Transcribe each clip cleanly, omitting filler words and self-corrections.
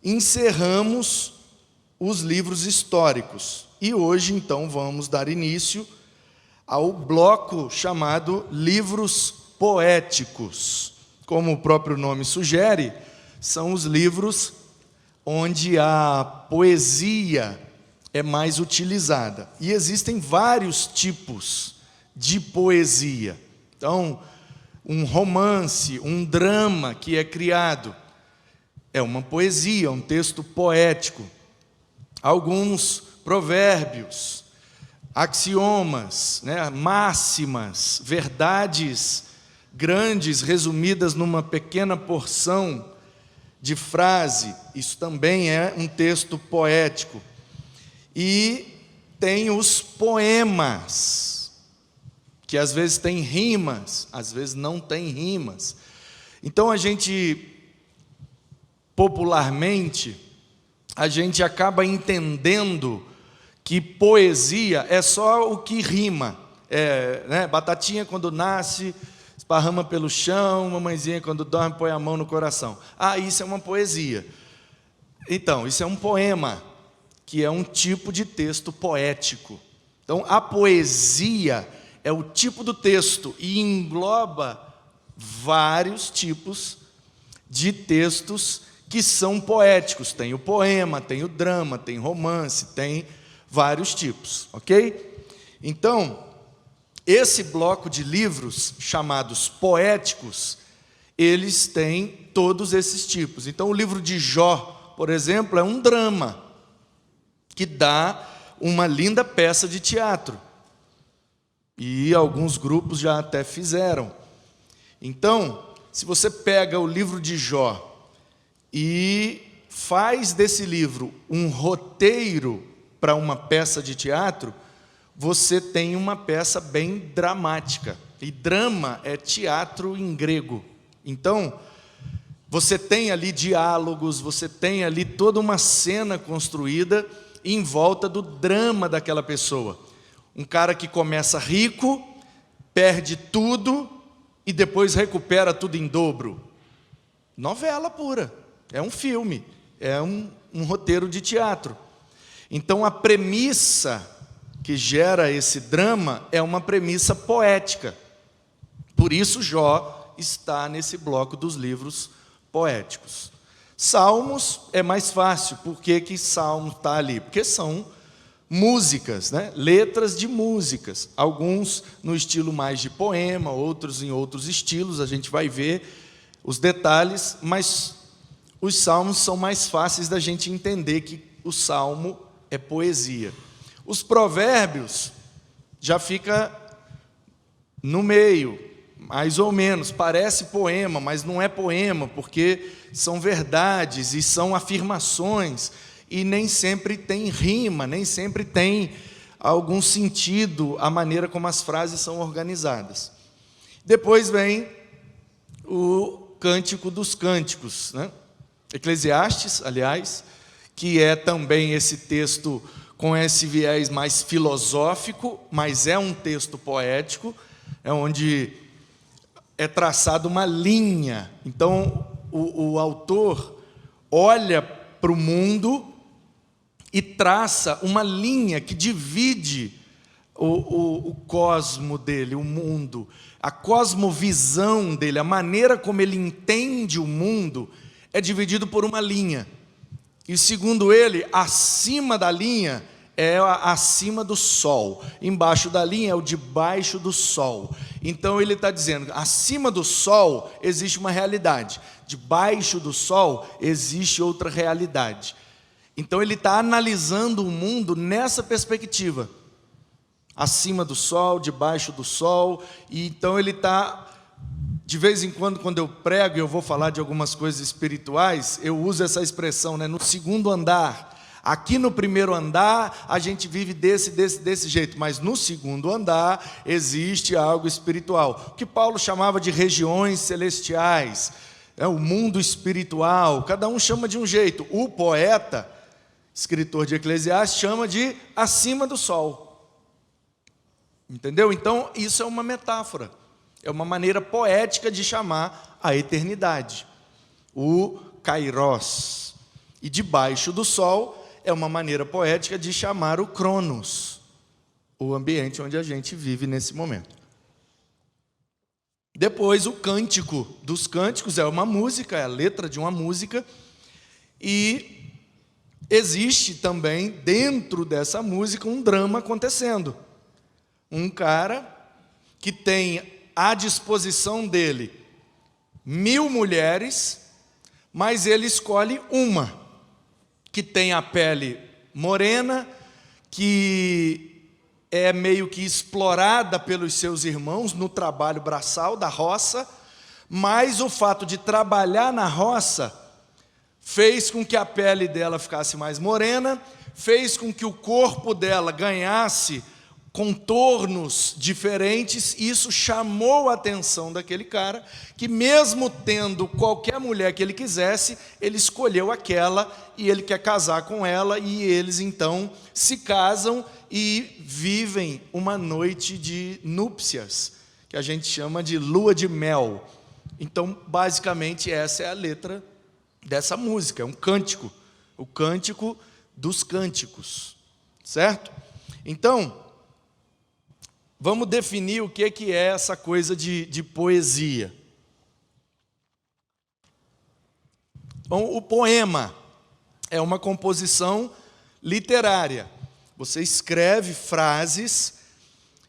encerramos os livros históricos. E hoje, então, vamos dar início ao bloco chamado livros poéticos. Como o próprio nome sugere, são os livros onde a poesia é mais utilizada. E existem vários tipos de poesia. Então, um romance, um drama que é criado, é uma poesia, um texto poético. Alguns provérbios, axiomas, máximas, verdades grandes resumidas numa pequena porção de frase, isso também é um texto poético. E tem os poemas, que às vezes tem rimas, às vezes não tem rimas. Então popularmente, a gente acaba entendendo que poesia é só o que rima. Batatinha quando nasce, esparrama pelo chão, mamãezinha quando dorme põe a mão no coração. Isso é uma poesia. Então, isso é um poema, que é um tipo de texto poético. Então, a poesia é o tipo do texto e engloba vários tipos de textos que são poéticos. Tem o poema, tem o drama, tem romance, tem vários tipos, ok? Então, esse bloco de livros chamados poéticos, eles têm todos esses tipos. Então, o livro de Jó, por exemplo, é um drama que dá uma linda peça de teatro. E alguns grupos já até fizeram. Então, se você pega o livro de Jó e faz desse livro um roteiro para uma peça de teatro, você tem uma peça bem dramática. E drama é teatro em grego. Então, você tem ali diálogos, você tem ali toda uma cena construída em volta do drama daquela pessoa. Um cara que começa rico, perde tudo e depois recupera tudo em dobro. Novela pura, é um filme, é um roteiro de teatro. Então a premissa que gera esse drama é uma premissa poética. Por isso Jó está nesse bloco dos livros poéticos. Salmos é mais fácil. Por que Salmo está ali? Porque são músicas, letras de músicas. Alguns no estilo mais de poema, outros em outros estilos. A gente vai ver os detalhes, mas os salmos são mais fáceis da gente entender que o salmo é poesia. Os provérbios já fica no meio, mais ou menos, parece poema, mas não é poema, porque são verdades e são afirmações, e nem sempre tem rima, nem sempre tem algum sentido a maneira como as frases são organizadas. Depois vem o Cântico dos Cânticos, Eclesiastes, aliás, que é também esse texto com esse viés mais filosófico, mas é um texto poético, é onde é traçada uma linha. Então, o autor olha para o mundo e traça uma linha que divide o cosmo dele, o mundo, a cosmovisão dele, a maneira como ele entende o mundo, é dividido por uma linha. E segundo ele, acima da linha é acima do sol, embaixo da linha é o debaixo do sol. Então ele está dizendo, acima do sol existe uma realidade, debaixo do sol existe outra realidade. Então ele está analisando o mundo nessa perspectiva, acima do sol, debaixo do sol. E então ele está, de vez em quando eu prego e eu vou falar de algumas coisas espirituais, eu uso essa expressão, no segundo andar. Aqui no primeiro andar, a gente vive desse jeito, mas no segundo andar existe algo espiritual, o que Paulo chamava de regiões celestiais, o mundo espiritual, cada um chama de um jeito. O poeta, escritor de Eclesiastes, chama de acima do sol. Entendeu? Então, isso é uma metáfora, é uma maneira poética de chamar a eternidade, o Kairos. E debaixo do sol é uma maneira poética de chamar o Cronos, o ambiente onde a gente vive nesse momento. Depois, o Cântico dos Cânticos é uma música, é a letra de uma música, e existe também, dentro dessa música, um drama acontecendo. Um cara que tem à disposição dele 1000 mulheres, mas ele escolhe uma, que tem a pele morena, que é meio que explorada pelos seus irmãos no trabalho braçal da roça, mas o fato de trabalhar na roça fez com que a pele dela ficasse mais morena, fez com que o corpo dela ganhasse contornos diferentes, e isso chamou a atenção daquele cara, que mesmo tendo qualquer mulher que ele quisesse, ele escolheu aquela, e ele quer casar com ela, e eles então se casam e vivem uma noite de núpcias, que a gente chama de lua de mel. Então, basicamente, essa é a letra dessa música, é um cântico, o Cântico dos Cânticos, certo? Então, vamos definir o que é essa coisa de poesia. Bom, o poema é uma composição literária. Você escreve frases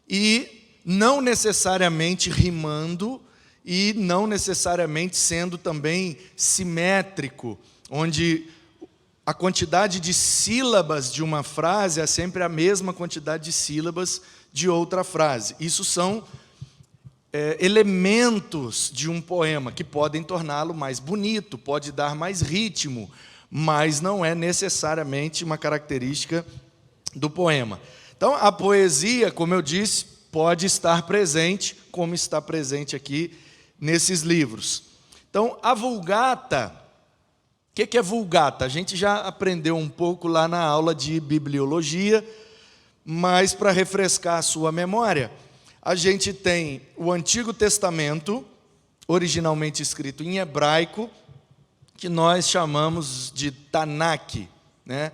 e não necessariamente rimando e não necessariamente sendo também simétrico, onde a quantidade de sílabas de uma frase é sempre a mesma quantidade de sílabas de outra frase. Isso são elementos de um poema que podem torná-lo mais bonito, pode dar mais ritmo, mas não é necessariamente uma característica do poema. Então, a poesia, como eu disse, pode estar presente, como está presente aqui nesses livros. Então, a Vulgata, o que é Vulgata? A gente já aprendeu um pouco lá na aula de bibliologia, mas para refrescar a sua memória, a gente tem o Antigo Testamento, originalmente escrito em hebraico, que nós chamamos de Tanakh, né?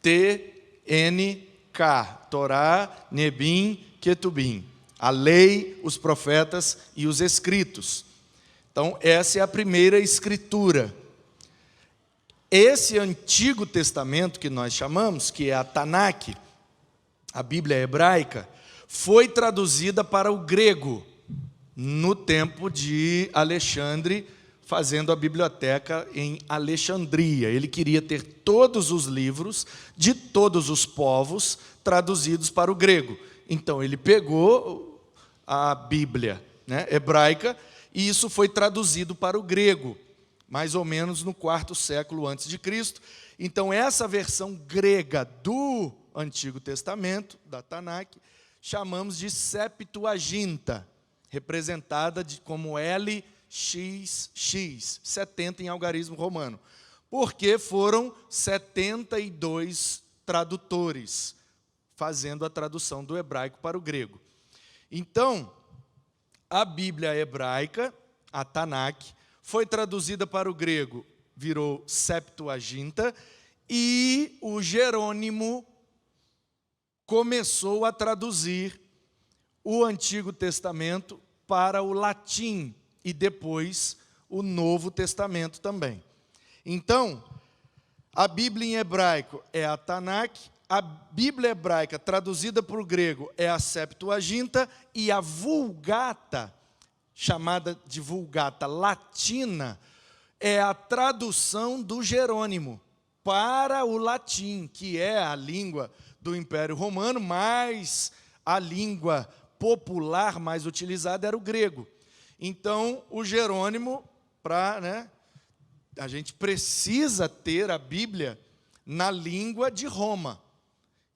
T-N-K, Torá, Nebim, Ketubim, a lei, os profetas e os escritos. Então, essa é a primeira escritura. Esse Antigo Testamento que nós chamamos, que é a Tanakh, a Bíblia hebraica, foi traduzida para o grego no tempo de Alexandre, fazendo a biblioteca em Alexandria. Ele queria ter todos os livros de todos os povos traduzidos para o grego. Então, ele pegou a Bíblia, né, hebraica, e isso foi traduzido para o grego, mais ou menos no 4º século antes de Cristo. Então, essa versão grega do Antigo Testamento, da Tanakh, chamamos de Septuaginta, representada como LXX, 70 em algarismo romano, porque foram 72 tradutores fazendo a tradução do hebraico para o grego. Então, a Bíblia hebraica, a Tanakh, foi traduzida para o grego, virou Septuaginta, e o Jerônimo começou a traduzir o Antigo Testamento para o latim e depois o Novo Testamento também. Então, a Bíblia em hebraico é a Tanakh, a Bíblia hebraica traduzida para o grego é a Septuaginta, e a Vulgata, chamada de Vulgata latina, é a tradução do Jerônimo para o latim, que é a língua do Império Romano, mas a língua popular mais utilizada era o grego. Então, o Jerônimo, a gente precisa ter a Bíblia na língua de Roma.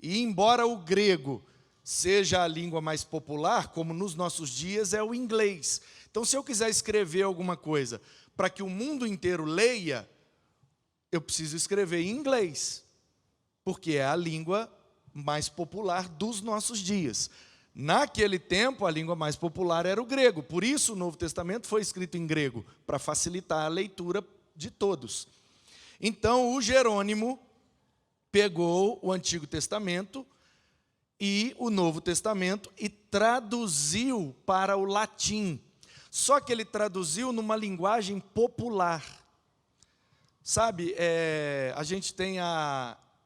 E embora o grego seja a língua mais popular, como nos nossos dias é o inglês. Então, se eu quiser escrever alguma coisa para que o mundo inteiro leia, eu preciso escrever em inglês, porque é a língua mais popular dos nossos dias. Naquele tempo, a língua mais popular era o grego, por isso o Novo Testamento foi escrito em grego, para facilitar a leitura de todos. Então, o Jerônimo pegou o Antigo Testamento e o Novo Testamento e traduziu para o latim. Só que ele traduziu numa linguagem popular. Sabe, a gente tem,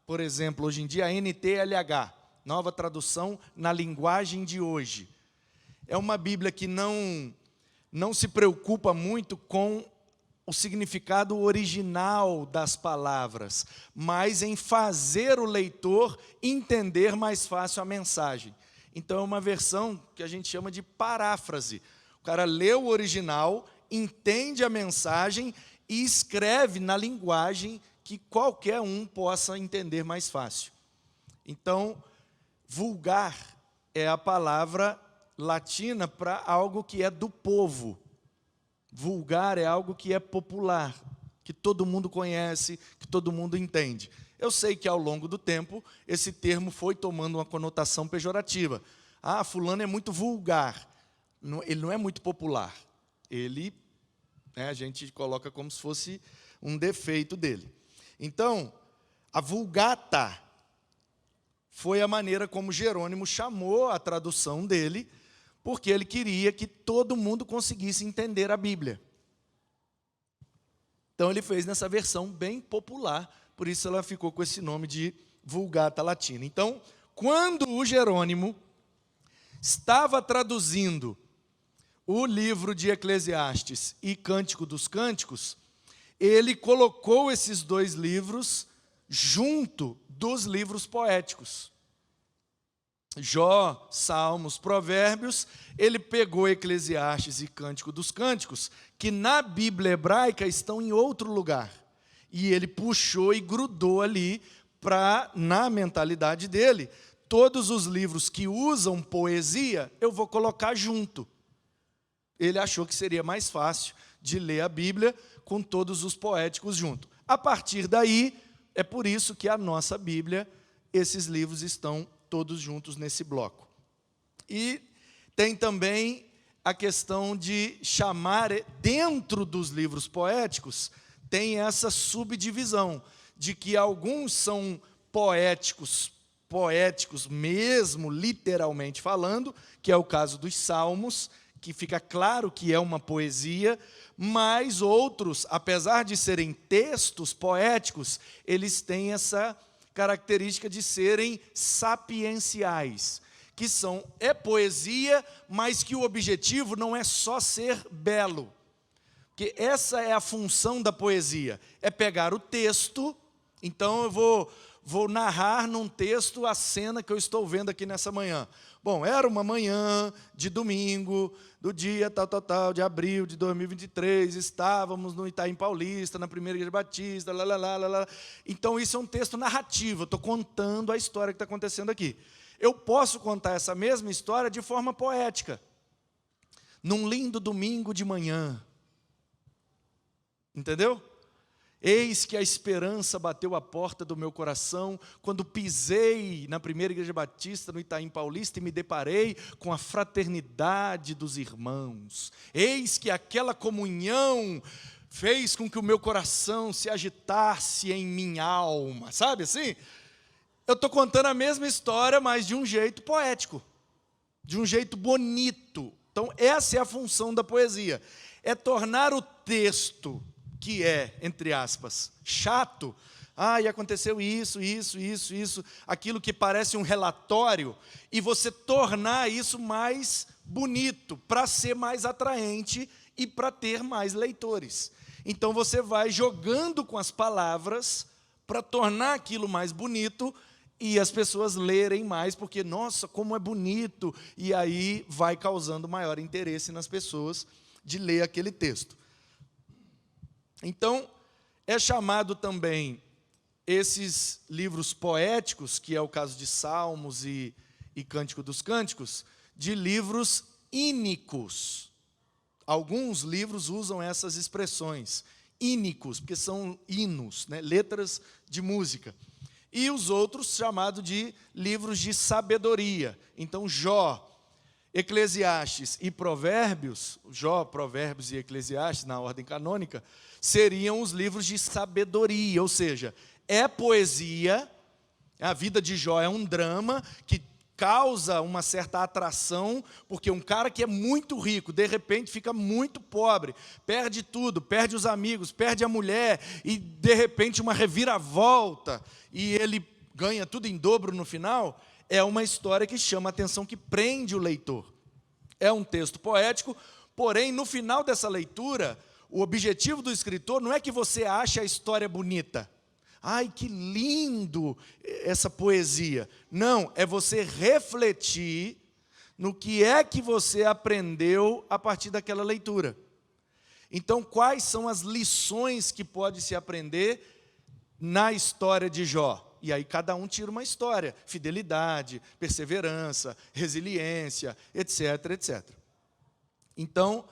por exemplo, hoje em dia, a NTLH, nova tradução na linguagem de hoje. É uma Bíblia que não se preocupa muito com o significado original das palavras, mas em fazer o leitor entender mais fácil a mensagem. Então, é uma versão que a gente chama de paráfrase. O cara lê o original, entende a mensagem e escreve na linguagem que qualquer um possa entender mais fácil. Então, vulgar é a palavra latina para algo que é do povo. Vulgar é algo que é popular, que todo mundo conhece, que todo mundo entende. Eu sei que ao longo do tempo, esse termo foi tomando uma conotação pejorativa. Ah, fulano é muito vulgar. Ele não é muito popular. Ele, a gente coloca como se fosse um defeito dele. Então, a Vulgata foi a maneira como Jerônimo chamou a tradução dele, porque ele queria que todo mundo conseguisse entender a Bíblia. Então, ele fez nessa versão bem popular, por isso ela ficou com esse nome de Vulgata Latina. Então, quando o Jerônimo estava traduzindo o livro de Eclesiastes e Cântico dos Cânticos, ele colocou esses dois livros junto dos livros poéticos. Jó, Salmos, Provérbios, ele pegou Eclesiastes e Cântico dos Cânticos, que na Bíblia hebraica estão em outro lugar. E ele puxou e grudou ali para, na mentalidade dele, todos os livros que usam poesia, eu vou colocar junto. Ele achou que seria mais fácil de ler a Bíblia com todos os poéticos junto. A partir daí, é por isso que a nossa Bíblia, esses livros estão todos juntos nesse bloco. E tem também a questão de chamar, dentro dos livros poéticos, tem essa subdivisão, de que alguns são poéticos mesmo, literalmente falando, que é o caso dos Salmos, que fica claro que é uma poesia, mas outros, apesar de serem textos poéticos, eles têm essa característica de serem sapienciais, que é poesia, mas que o objetivo não é só ser belo. Porque essa é a função da poesia, é pegar o texto, então eu vou narrar num texto a cena que eu estou vendo aqui nessa manhã. Bom, era uma manhã de domingo, do dia tal, de abril de 2023, estávamos no Itaim Paulista, na primeira igreja batista, Então, isso é um texto narrativo, eu estou contando a história que está acontecendo aqui. Eu posso contar essa mesma história de forma poética. Num lindo domingo de manhã. Entendeu? Eis que a esperança bateu à porta do meu coração, quando pisei na primeira igreja batista, no Itaim Paulista, e me deparei com a fraternidade dos irmãos. Eis que aquela comunhão fez com que o meu coração se agitasse em minha alma. Sabe assim? Eu estou contando a mesma história, mas de um jeito poético, de um jeito bonito. Então, essa é a função da poesia. É tornar o texto, que é, entre aspas, chato, e aconteceu isso, aquilo que parece um relatório, e você tornar isso mais bonito, para ser mais atraente e para ter mais leitores. Então você vai jogando com as palavras para tornar aquilo mais bonito e as pessoas lerem mais, porque, nossa, como é bonito, e aí vai causando maior interesse nas pessoas de ler aquele texto. Então, é chamado também esses livros poéticos, que é o caso de Salmos e Cântico dos Cânticos, de livros ínicos. Alguns livros usam essas expressões, ínicos, porque são hinos, letras de música. E os outros chamados de livros de sabedoria. Então, Jó, Eclesiastes e Provérbios, Jó, Provérbios e Eclesiastes, na ordem canônica, seriam os livros de sabedoria, ou seja, é poesia. A vida de Jó é um drama que causa uma certa atração, porque um cara que é muito rico, de repente fica muito pobre, perde tudo, perde os amigos, perde a mulher, e de repente uma reviravolta, e ele ganha tudo em dobro no final. É uma história que chama a atenção, que prende o leitor. É um texto poético, porém, no final dessa leitura, o objetivo do escritor não é que você ache a história bonita. Ai, que lindo essa poesia. Não, é você refletir no que é que você aprendeu a partir daquela leitura. Então, quais são as lições que pode se aprender na história de Jó? E aí cada um tira uma história: fidelidade, perseverança, resiliência, etc, etc. Então,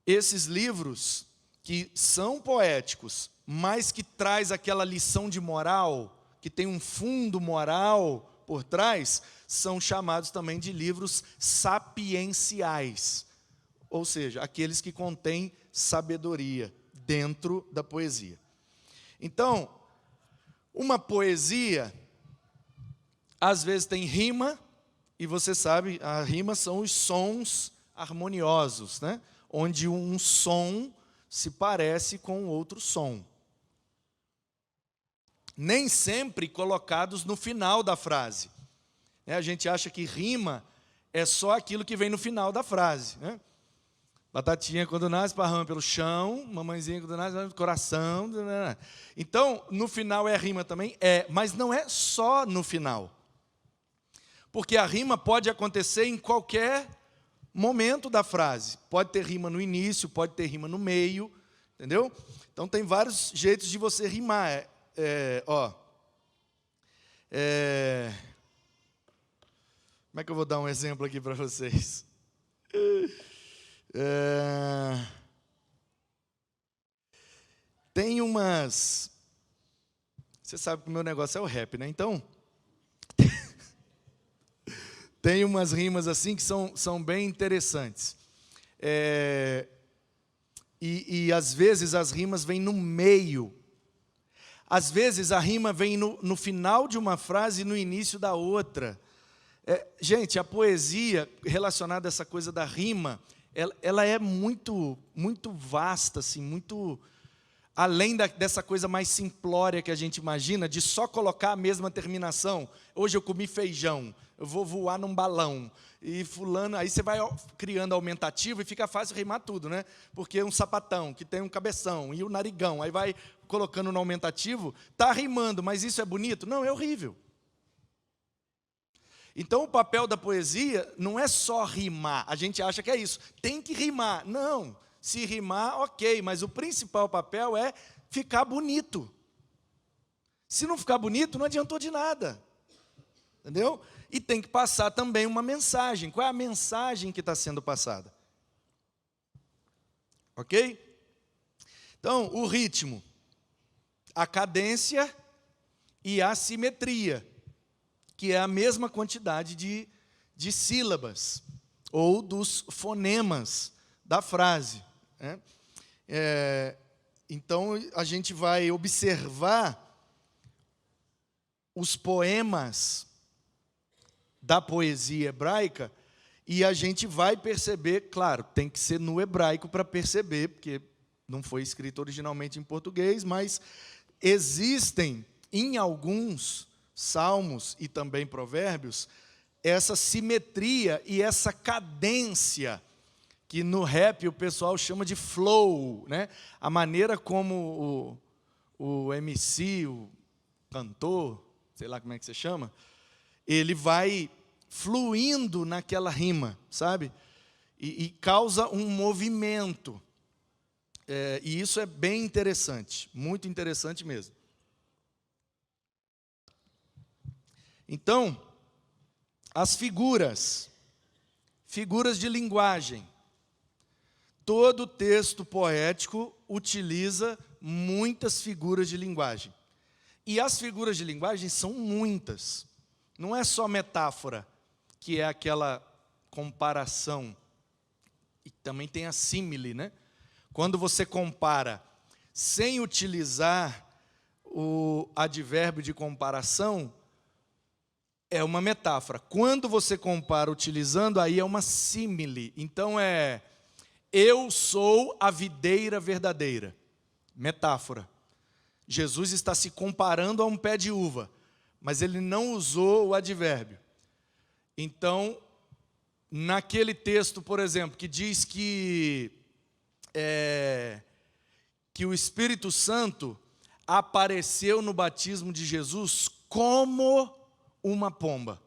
esses livros que são poéticos, mas que traz aquela lição de moral, que tem um fundo moral por trás, são chamados também de livros sapienciais, ou seja, aqueles que contêm sabedoria dentro da poesia. Então, uma poesia, às vezes tem rima, e você sabe, a rima são os sons harmoniosos, né? Onde um som se parece com outro som. Nem sempre colocados no final da frase. A gente acha que rima é só aquilo que vem no final da frase, né? Batatinha quando nasce esparrama pelo chão, mamãezinha quando nasce no coração. Então, no final é rima também? É, mas não é só no final. Porque a rima pode acontecer em qualquer momento da frase. Pode ter rima no início, pode ter rima no meio, entendeu? Então tem vários jeitos de você rimar. Como é que eu vou dar um exemplo aqui para vocês? Tem umas... Você sabe que o meu negócio é o rap, né? Então, tem umas rimas assim que são bem interessantes. E às vezes as rimas vêm no meio. Às vezes a rima vem no final de uma frase e no início da outra. Gente, a poesia relacionada a essa coisa da rima, ela é muito, muito vasta, assim, muito além dessa coisa mais simplória que a gente imagina, de só colocar a mesma terminação. Hoje eu comi feijão, eu vou voar num balão. E fulano, aí você vai criando aumentativo e fica fácil rimar tudo, né? Porque um sapatão, que tem um cabeção, e o narigão, aí vai colocando no aumentativo, está rimando, mas isso é bonito? Não, é horrível. Então o papel da poesia não é só rimar, a gente acha que é isso, tem que rimar. Não, se rimar, ok, mas o principal papel é ficar bonito. Se não ficar bonito, não adiantou de nada. Entendeu? E tem que passar também uma mensagem. Qual é a mensagem que está sendo passada? Ok? Então, o ritmo, a cadência e a simetria, que é a mesma quantidade de sílabas, ou dos fonemas da frase, né? Então, a gente vai observar os poemas da poesia hebraica, e a gente vai perceber, claro, tem que ser no hebraico para perceber, porque não foi escrito originalmente em português, mas existem em alguns salmos e também provérbios essa simetria e essa cadência, que no rap o pessoal chama de flow, né? A maneira como o MC, o cantor, sei lá como é que você chama, ele vai fluindo naquela rima, sabe? E causa um movimento. E isso é bem interessante, muito interessante mesmo. Então, as figuras de linguagem. Todo texto poético utiliza muitas figuras de linguagem. E as figuras de linguagem são muitas. Não é só metáfora, que é aquela comparação. E também tem a símile, né? Quando você compara sem utilizar o advérbio de comparação, é uma metáfora. Quando você compara utilizando, aí é uma símile. Então eu sou a videira verdadeira. Metáfora. Jesus está se comparando a um pé de uva, mas ele não usou o advérbio. Então, naquele texto, por exemplo, que diz que o Espírito Santo apareceu no batismo de Jesus como uma pomba.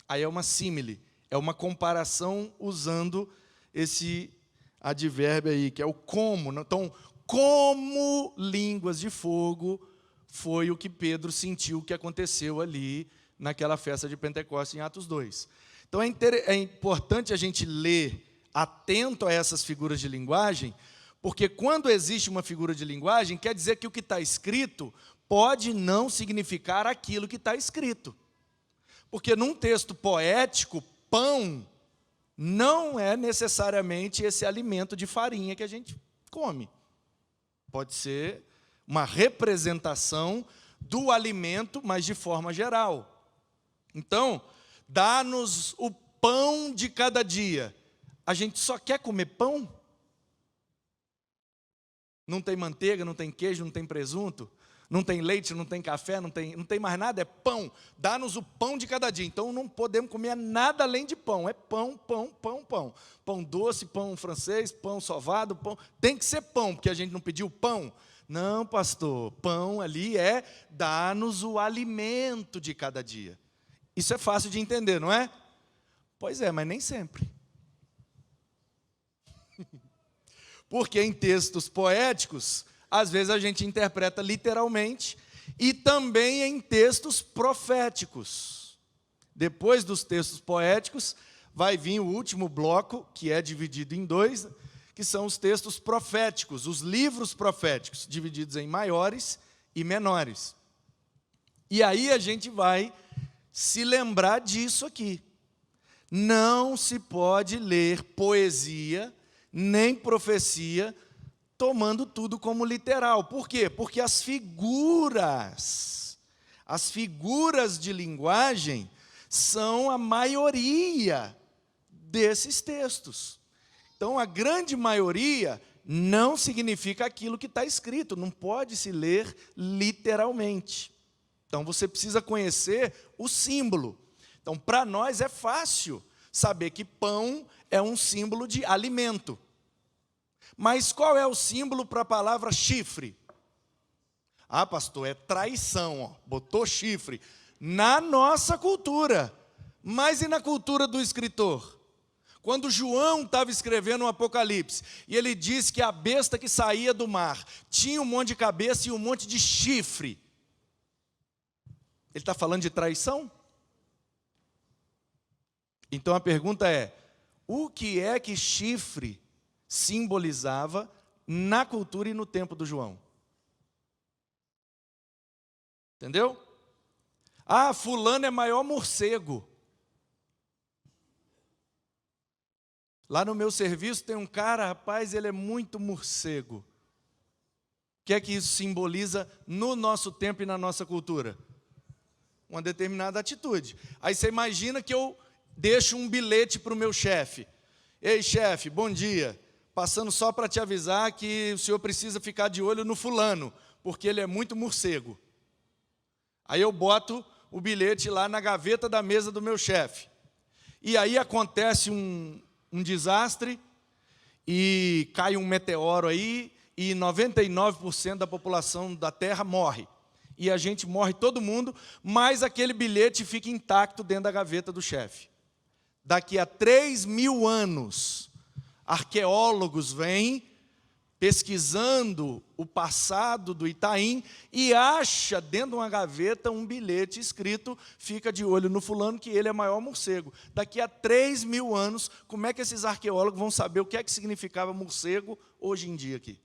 Aí é uma símile, é uma comparação usando esse advérbio aí, que é o como. Então, como línguas de fogo foi o que Pedro sentiu que aconteceu ali naquela festa de Pentecostes em Atos 2. Então é importante a gente ler atento a essas figuras de linguagem, porque quando existe uma figura de linguagem, quer dizer que o que está escrito pode não significar aquilo que está escrito. Porque num texto poético, pão não é necessariamente esse alimento de farinha que a gente come. Pode ser uma representação do alimento, mas de forma geral. Então, dá-nos o pão de cada dia. A gente só quer comer pão? Não tem manteiga, não tem queijo, não tem presunto, não tem leite, não tem café, não tem mais nada, é pão. Dá-nos o pão de cada dia. Então não podemos comer nada além de pão. É pão, pão, pão, pão. Pão doce, pão francês, pão sovado, pão. Tem que ser pão, porque a gente não pediu pão. Não, pastor, pão ali é dar-nos o alimento de cada dia. Isso é fácil de entender, não é? Pois é, mas nem sempre. Porque em textos poéticos, às vezes a gente interpreta literalmente, e também em textos proféticos. Depois dos textos poéticos, vai vir o último bloco, que é dividido em dois, que são os textos proféticos, os livros proféticos, divididos em maiores e menores. E aí a gente vai se lembrar disso aqui. Não se pode ler poesia, nem profecia, tomando tudo como literal. Por quê? Porque as figuras de linguagem são a maioria desses textos. Então, a grande maioria não significa aquilo que está escrito, não pode se ler literalmente. Então, você precisa conhecer o símbolo. Então, para nós é fácil saber que pão é um símbolo de alimento. Mas qual é o símbolo para a palavra chifre? Ah, pastor, é traição, ó, botou chifre. Na nossa cultura, mas e na cultura do escritor? Quando João estava escrevendo o Apocalipse, e ele disse que a besta que saía do mar tinha um monte de cabeça e um monte de chifre. Ele está falando de traição? Então a pergunta é, o que é que chifre simbolizava na cultura e no tempo do João? Entendeu? Ah, fulano é maior morcego. Lá no meu serviço tem um cara, rapaz, ele é muito morcego. O que é que isso simboliza no nosso tempo e na nossa cultura? Uma determinada atitude. Aí você imagina que eu deixo um bilhete para o meu chefe. Ei, chefe, bom dia. Passando só para te avisar que o senhor precisa ficar de olho no fulano, porque ele é muito morcego. Aí eu boto o bilhete lá na gaveta da mesa do meu chefe. E aí acontece um desastre, e cai um meteoro aí, e 99% da população da Terra morre. E a gente morre todo mundo, mas aquele bilhete fica intacto dentro da gaveta do chefe. Daqui a 3.000 anos, arqueólogos vêm pesquisando o passado do Itaim e acha dentro de uma gaveta um bilhete escrito, fica de olho no fulano que ele é maior morcego. Daqui a 3.000 anos, como é que esses arqueólogos vão saber o que é que significava morcego hoje em dia aqui?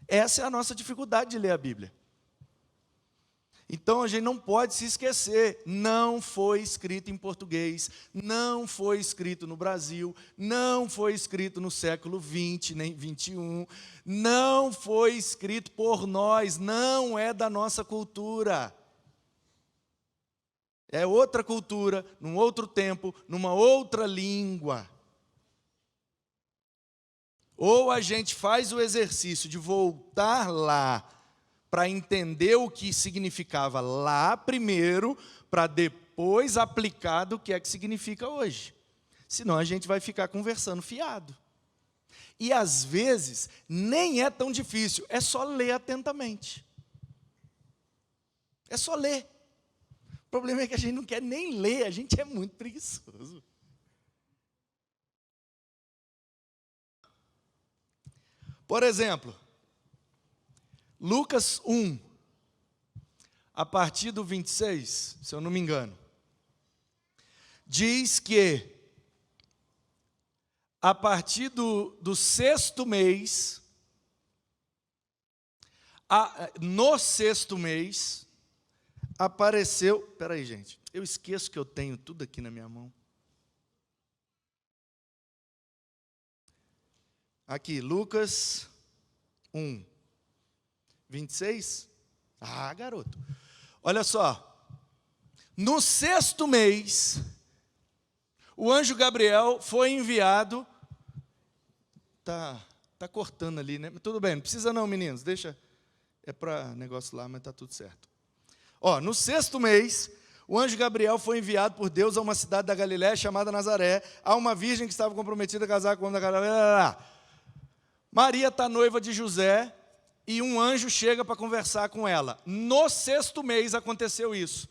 Essa é a nossa dificuldade de ler a Bíblia. Então a gente não pode se esquecer, não foi escrito em português, não foi escrito no Brasil, não foi escrito no século 20, nem 21, não foi escrito por nós, não é da nossa cultura. É outra cultura, num outro tempo, numa outra língua. Ou a gente faz o exercício de voltar lá, para entender o que significava lá primeiro, para depois aplicar do que é que significa hoje. Senão a gente vai ficar conversando fiado. E às vezes nem é tão difícil, é só ler atentamente. É só ler. O problema é que a gente não quer nem ler, a gente é muito preguiçoso. Por exemplo, Lucas 1, a partir do 26, se eu não me engano, diz que a partir do sexto mês, no sexto mês, apareceu... Espera aí, gente, eu esqueço que eu tenho tudo aqui na minha mão. Aqui, Lucas 1, 26. Ah, garoto. Olha só. No sexto mês, o anjo Gabriel foi enviado. Tá cortando ali, né? Tudo bem, não precisa não, meninos. Deixa. É para negócio lá, mas tá tudo certo. Ó, no sexto mês, o anjo Gabriel foi enviado por Deus a uma cidade da Galiléia chamada Nazaré, a uma virgem que estava comprometida a casar com o homem da Galiléia. Maria está noiva de José e um anjo chega para conversar com ela. No sexto mês aconteceu isso.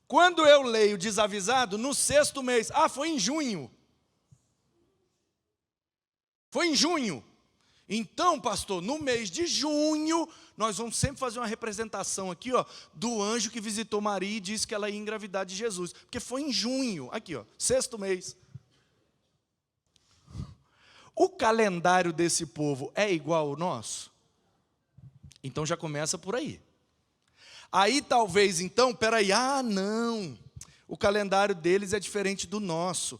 Quando eu leio desavisado, no sexto mês, foi em junho. Foi em junho. Então, pastor, no mês de junho, nós vamos sempre fazer uma representação aqui, ó, do anjo que visitou Maria e disse que ela ia engravidar de Jesus. Porque foi em junho, aqui, ó, sexto mês. O calendário desse povo é igual ao nosso? Então já começa por aí. Aí talvez então, peraí, não, o calendário deles é diferente do nosso.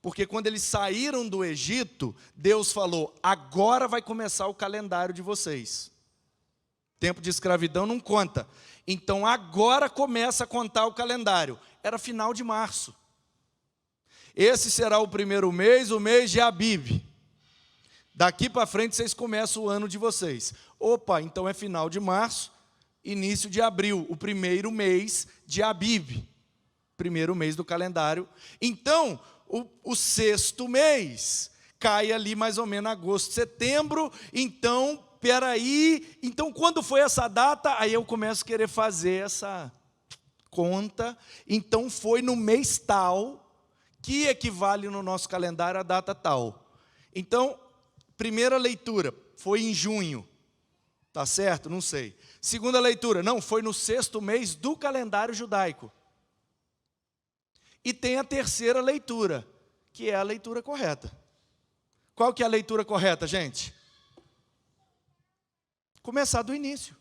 Porque quando eles saíram do Egito, Deus falou, agora vai começar o calendário de vocês. Tempo de escravidão não conta. Então agora começa a contar o calendário. Era final de março. Esse será o primeiro mês, o mês de Abib. Daqui para frente vocês começam o ano de vocês. Opa, então é final de março, início de abril, o primeiro mês de Abib. Primeiro mês do calendário. Então, o sexto mês cai ali mais ou menos agosto, setembro. Então, peraí, então quando foi essa data? Aí eu começo a querer fazer essa conta. Então foi no mês tal, que equivale no nosso calendário a data tal. Então, primeira leitura, foi em junho. Tá certo? Não sei. Segunda leitura, não, foi no sexto mês do calendário judaico. E tem a terceira leitura, que é a leitura correta. Qual que é a leitura correta, gente? Começar do início.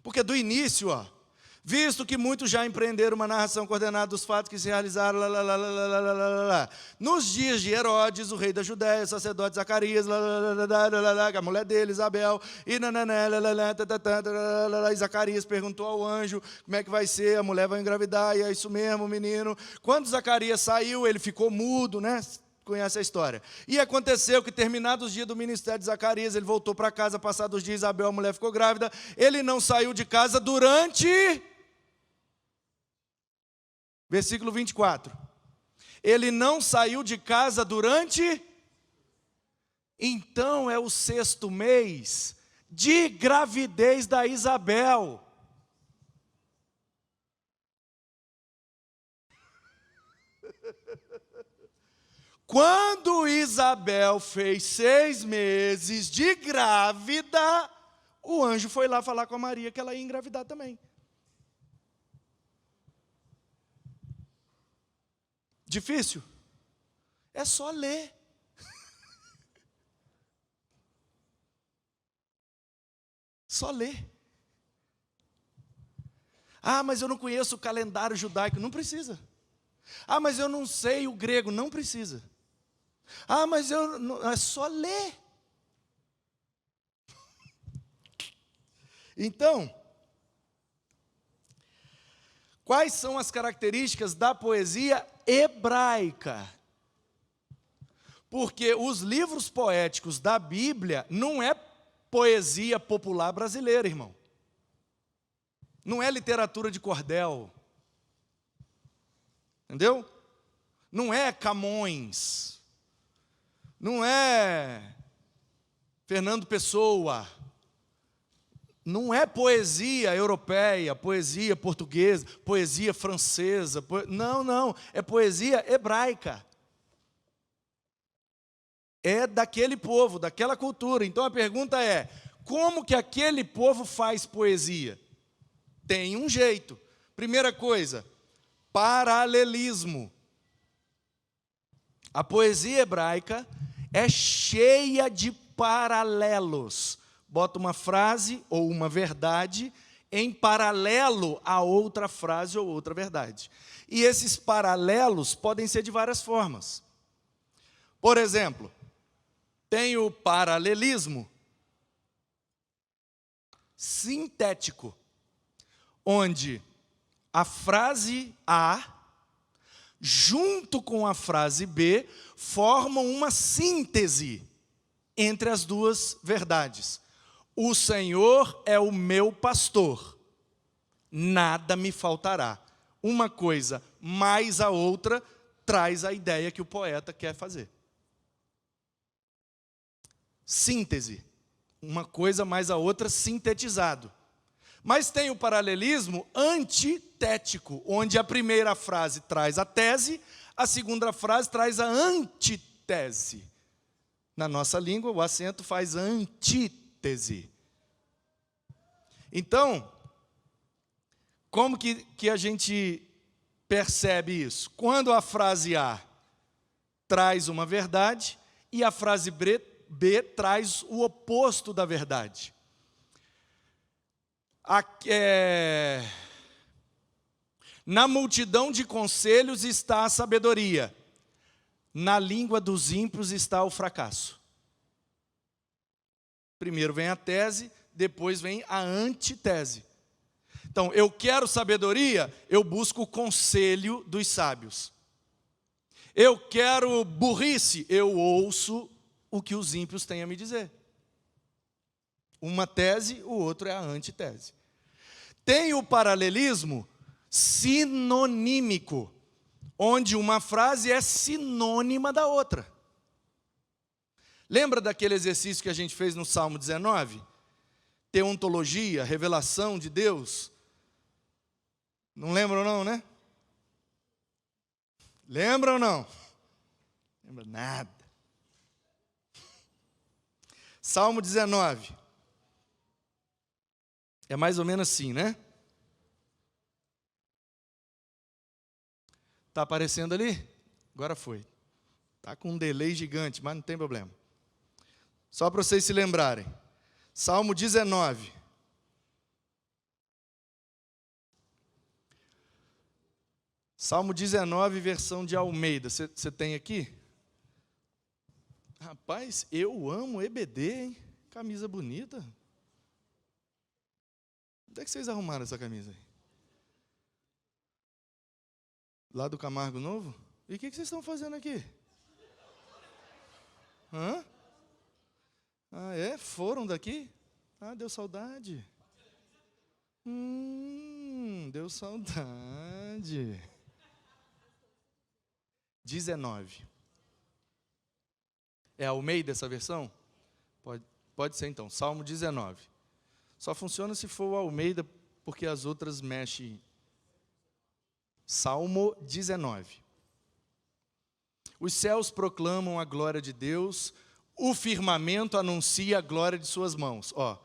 Porque do início, visto que muitos já empreenderam uma narração coordenada dos fatos que se realizaram nos dias de Herodes, o rei da Judéia, o sacerdote Zacarias, a mulher dele, Isabel, e Zacarias perguntou ao anjo, como é que vai ser, a mulher vai engravidar, e é isso mesmo, menino. Quando Zacarias saiu, ele ficou mudo, né? Conhece a história. E aconteceu que, terminados os dias do ministério de Zacarias, ele voltou para casa, passados os dias, Isabel, a mulher ficou grávida, ele não saiu de casa durante... Versículo 24. Ele não saiu de casa durante... Então é o sexto mês de gravidez da Isabel. Quando Isabel fez 6 meses de grávida, o anjo foi lá falar com a Maria que ela ia engravidar também. Difícil? É só ler. Só lê. Ah, mas eu não conheço o calendário judaico. Não precisa. Ah, mas eu não sei o grego. Não precisa. Ah, mas é só ler. Então, quais são as características da poesia hebraica? Porque os livros poéticos da Bíblia não é poesia popular brasileira, irmão. Não é literatura de cordel. Entendeu? Não é Camões. Não é Fernando Pessoa. Não é poesia europeia, poesia portuguesa, poesia francesa. Não. É poesia hebraica. É daquele povo, daquela cultura. Então a pergunta é, como que aquele povo faz poesia? Tem um jeito. Primeira coisa, paralelismo. A poesia hebraica é cheia de paralelos. Bota uma frase ou uma verdade em paralelo a outra frase ou outra verdade. E esses paralelos podem ser de várias formas. Por exemplo, tem o paralelismo sintético, onde a frase A, junto com a frase B, formam uma síntese entre as duas verdades. O Senhor é o meu pastor, nada me faltará. Uma coisa mais a outra traz a ideia que o poeta quer fazer. Síntese, uma coisa mais a outra sintetizado. Mas tem o paralelismo antitético, onde a primeira frase traz a tese, a segunda frase traz a antítese. Na nossa língua, o acento faz antítese. Então, como que a gente percebe isso? Quando a frase A traz uma verdade e a frase B traz o oposto da verdade. Na multidão de conselhos está a sabedoria, na língua dos ímpios está o fracasso. Primeiro vem a tese, depois vem a antítese. Então, eu quero sabedoria, eu busco o conselho dos sábios. Eu quero burrice, eu ouço o que os ímpios têm a me dizer. Uma tese, o outro é a antítese. Tem o paralelismo sinonímico, onde uma frase é sinônima da outra. Lembra daquele exercício que a gente fez no Salmo 19? Teontologia, revelação de Deus. Não lembram não, né? Lembram ou não? Lembra nada. Salmo 19. É mais ou menos assim, né? Está aparecendo ali? Agora foi. Está com um delay gigante, mas não tem problema. Só para vocês se lembrarem. Salmo 19. Salmo 19, versão de Almeida. Você tem aqui? Rapaz, eu amo EBD, hein? Camisa bonita. Onde é que vocês arrumaram essa camisa aí? Lá do Camargo Novo? E o que vocês estão fazendo aqui? Hã? Ah, é? Foram daqui? Ah, deu saudade. Deu saudade. 19. É Almeida essa versão? Pode ser então, Salmo 19. Só funciona se for o Almeida, porque as outras mexem. Salmo 19. Os céus proclamam a glória de Deus, o firmamento anuncia a glória de suas mãos. Ó,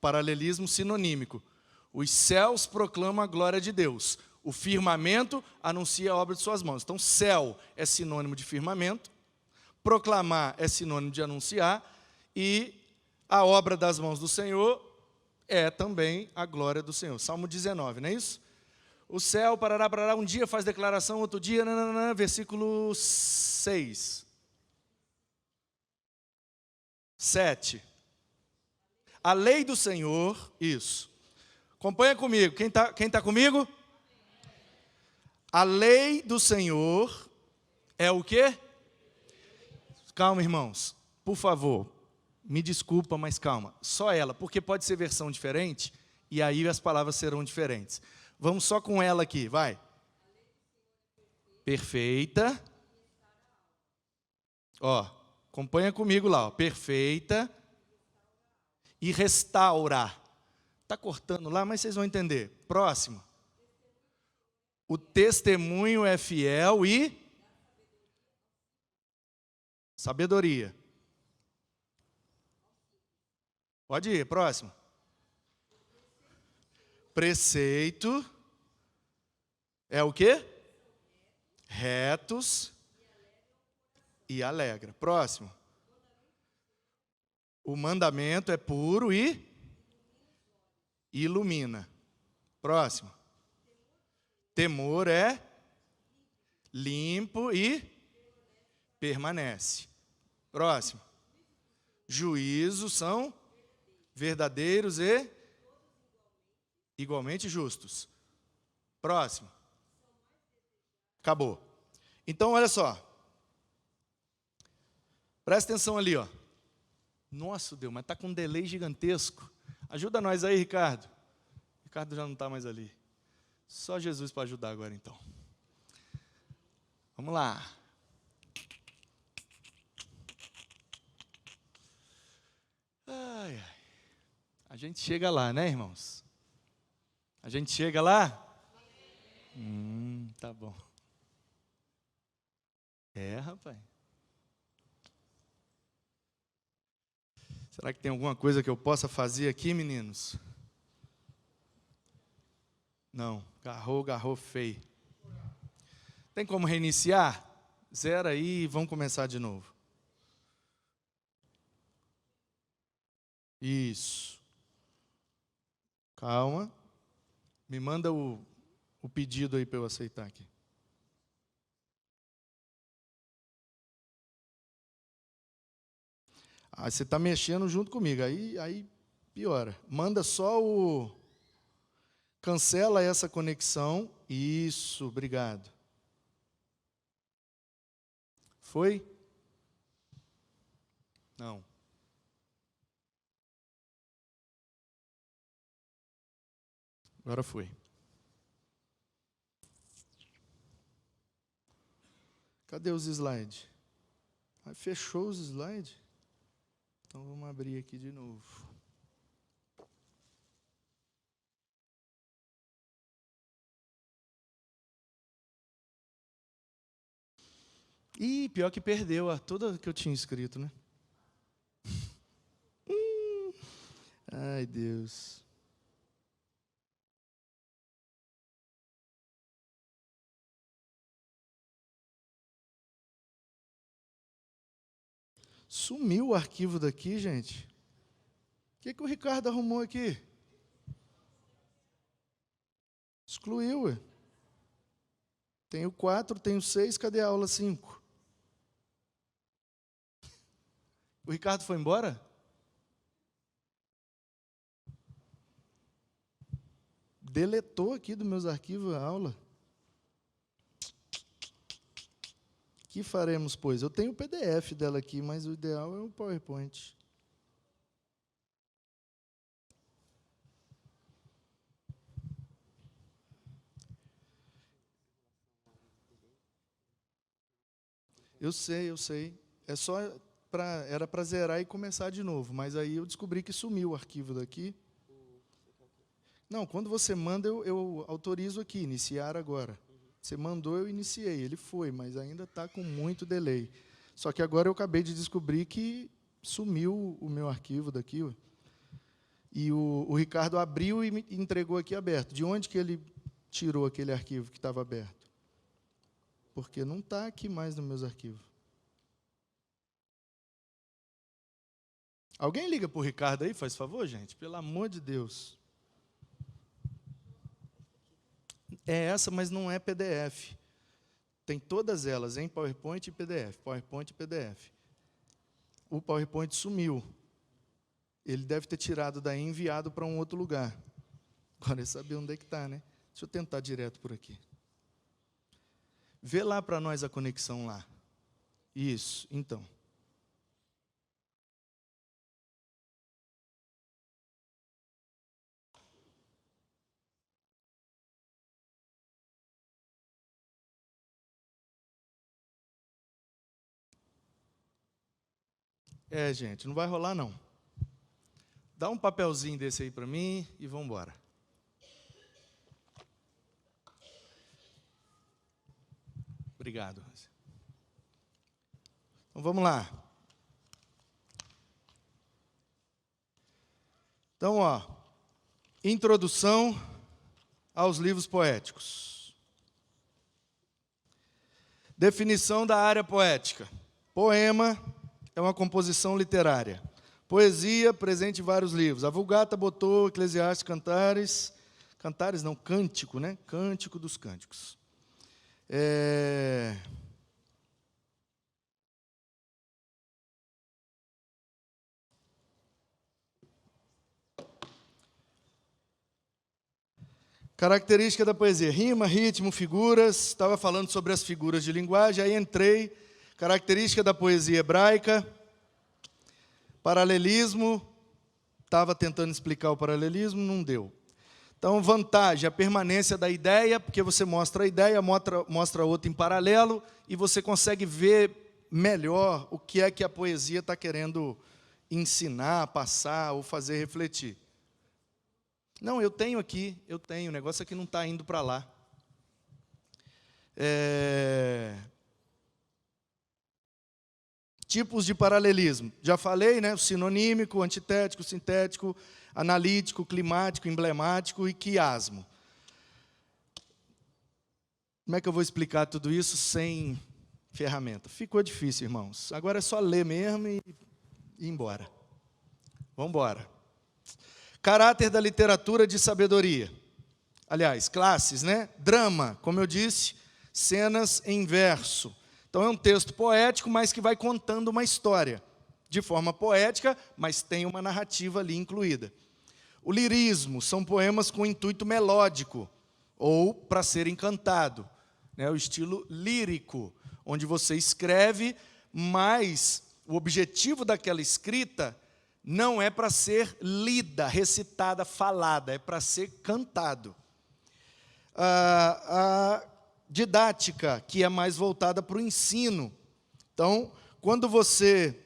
paralelismo sinonímico. Os céus proclamam a glória de Deus, o firmamento anuncia a obra de suas mãos. Então, céu é sinônimo de firmamento, proclamar é sinônimo de anunciar, e a obra das mãos do Senhor é também a glória do Senhor. Salmo 19, não é isso? O céu, parará, parará, um dia faz declaração, outro dia, nananã, versículo 6. 7. A lei do Senhor, isso. Acompanha comigo. Quem tá comigo? A lei do Senhor é o quê? Calma, irmãos. Por favor, me desculpa, mas calma. Só ela, porque pode ser versão diferente, e aí as palavras serão diferentes. Vamos só com ela aqui, vai. Perfeita. Ó, acompanha comigo lá, ó. Perfeita e restaura. Tá cortando lá, mas vocês vão entender. Próximo. O testemunho é fiel e sabedoria. Pode ir, próximo. Preceito é o quê? Retos e alegra. Próximo. O mandamento é puro e ilumina. Próximo. Temor é limpo e permanece. Próximo. Juízos são verdadeiros e igualmente justos. Próximo. Acabou. Então, olha só. Presta atenção ali, ó. Nossa, Deus, mas está com um delay gigantesco. Ajuda nós aí, Ricardo. Ricardo já não está mais ali. Só Jesus para ajudar agora, então. Vamos lá. Ai, ai. A gente chega lá, né, irmãos? A gente chega lá? Tá bom. É, rapaz. Será que tem alguma coisa que eu possa fazer aqui, meninos? Não, garrou feio. Tem como reiniciar? Zera aí e vamos começar de novo. Isso. Calma. Me manda o pedido aí para eu aceitar aqui. Ah, você está mexendo junto comigo, aí piora. Manda só o... Cancela essa conexão. Isso, obrigado. Foi? Não. Agora foi. Cadê os slides? Ah, fechou os slides? Então vamos abrir aqui de novo. Ih, pior que perdeu a toda que eu tinha escrito, né? Ai, Deus. Sumiu o arquivo daqui, gente. O que o Ricardo arrumou aqui? Excluiu, ué. Tem o 4, tem o 6, cadê a aula 5? O Ricardo foi embora? Deletou aqui dos meus arquivos a aula. Que faremos, pois? Eu tenho o PDF dela aqui, mas o ideal é o PowerPoint. Eu sei. Era para zerar e começar de novo, mas aí eu descobri que sumiu o arquivo daqui. Não, quando você manda, eu autorizo aqui, iniciar agora. Você mandou, eu iniciei. Ele foi, mas ainda está com muito delay. Só que agora eu acabei de descobrir que sumiu o meu arquivo daqui. Ué. E o Ricardo abriu e me entregou aqui aberto. De onde que ele tirou aquele arquivo que estava aberto? Porque não está aqui mais nos meus arquivos. Alguém liga para o Ricardo aí, faz favor, gente? Pelo amor de Deus. É essa, mas não é PDF. Tem todas elas em PowerPoint e PDF. PowerPoint e PDF. O PowerPoint sumiu. Ele deve ter tirado daí e enviado para um outro lugar. Agora ele sabe onde é que está, né? Deixa eu tentar direto por aqui. Vê lá para nós a conexão lá. Isso, então. Gente, não vai rolar não. Dá um papelzinho desse aí para mim e vamos embora. Obrigado. Então vamos lá. Então, introdução aos livros poéticos. Definição da área poética. Poema é uma composição literária. Poesia, presente em vários livros. A Vulgata botou Eclesiastes, Cantares. Cantares não, Cântico, né? Cântico dos Cânticos. Característica da poesia: rima, ritmo, figuras. Estava falando sobre as figuras de linguagem, aí entrei. Característica da poesia hebraica. Paralelismo. Estava tentando explicar o paralelismo, não deu. Então, vantagem, a permanência da ideia, porque você mostra a ideia, mostra outra em paralelo, e você consegue ver melhor o que é que a poesia está querendo ensinar, passar ou fazer refletir. Não, eu tenho aqui, o negócio aqui não está indo para lá. Tipos de paralelismo. Já falei, né? O sinonímico, antitético, sintético, analítico, climático, emblemático e quiasmo. Como é que eu vou explicar tudo isso sem ferramenta? Ficou difícil, irmãos. Agora é só ler mesmo e ir embora. Vamos embora. Caráter da literatura de sabedoria. Aliás, classes, né? Drama, como eu disse, cenas em verso. Então é um texto poético, mas que vai contando uma história. De forma poética, mas tem uma narrativa ali incluída. O lirismo são poemas com intuito melódico, ou para ser encantado. O estilo lírico, onde você escreve, mas o objetivo daquela escrita não é para ser lida, recitada, falada, é para ser cantado. A didática, que é mais voltada para o ensino. Então, quando você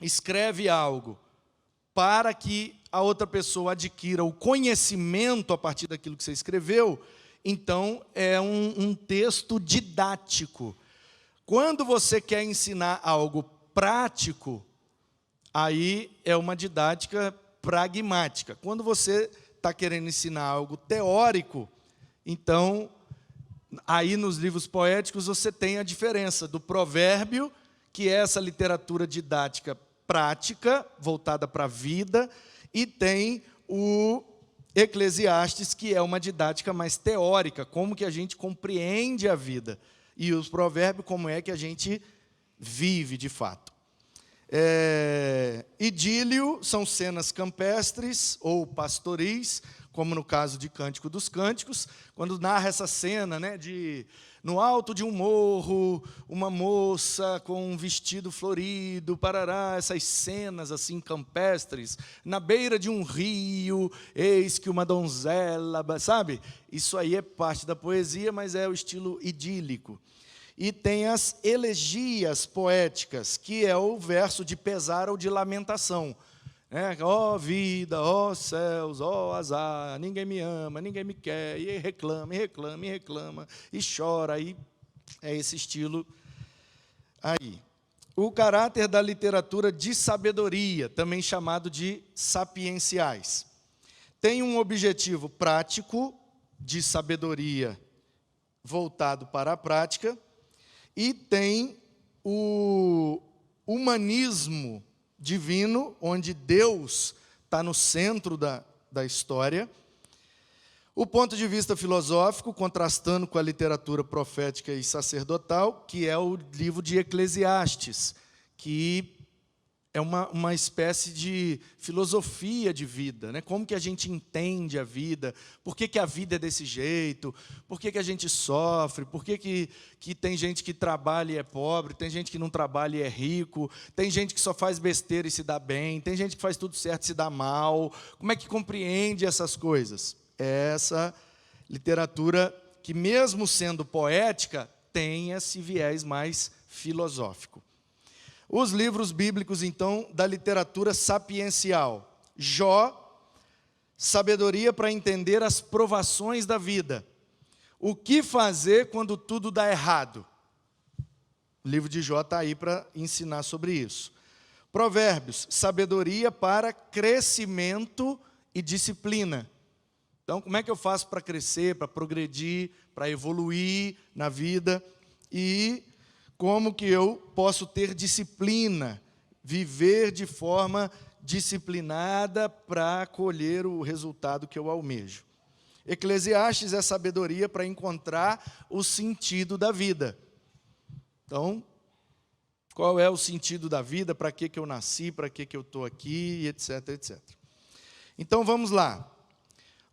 escreve algo para que a outra pessoa adquira o conhecimento a partir daquilo que você escreveu, então é um texto didático. Quando você quer ensinar algo prático, aí é uma didática pragmática. Quando você está querendo ensinar algo teórico, então, aí nos livros poéticos você tem a diferença do provérbio, que é essa literatura didática prática, voltada para a vida, e tem o Eclesiastes, que é uma didática mais teórica, como que a gente compreende a vida, e os provérbios, como é que a gente vive de fato. Idílio são cenas campestres ou pastoris, como no caso de Cântico dos Cânticos, quando narra essa cena, né, no alto de um morro, uma moça com um vestido florido, parará, essas cenas assim campestres, na beira de um rio, eis que uma donzela, sabe? Isso aí é parte da poesia, mas é o estilo idílico. E tem as elegias poéticas, que é o verso de pesar ou de lamentação. Ó vida, ó céus, ó azar, ninguém me ama, ninguém me quer, e reclama, e reclama, e reclama, e chora, e é esse estilo aí. O caráter da literatura de sabedoria, também chamado de sapienciais. Tem um objetivo prático, de sabedoria voltado para a prática, e tem o humanismo divino, onde Deus está no centro da história. O ponto de vista filosófico, contrastando com a literatura profética e sacerdotal, que é o livro de Eclesiastes, que é uma espécie de filosofia de vida, né? Como que a gente entende a vida, por que a vida é desse jeito, por que a gente sofre, por que tem gente que trabalha e é pobre, tem gente que não trabalha e é rico, tem gente que só faz besteira e se dá bem, tem gente que faz tudo certo e se dá mal. Como é que compreende essas coisas? É essa literatura que, mesmo sendo poética, tem esse viés mais filosófico. Os livros bíblicos, então, da literatura sapiencial. Jó, sabedoria para entender as provações da vida. O que fazer quando tudo dá errado? O livro de Jó está aí para ensinar sobre isso. Provérbios, sabedoria para crescimento e disciplina. Então, como é que eu faço para crescer, para progredir, para evoluir na vida? E como que eu posso ter disciplina, viver de forma disciplinada para colher o resultado que eu almejo. Eclesiastes é sabedoria para encontrar o sentido da vida. Então, qual é o sentido da vida, para que eu nasci, para que eu estou aqui, etc, etc. Então, vamos lá.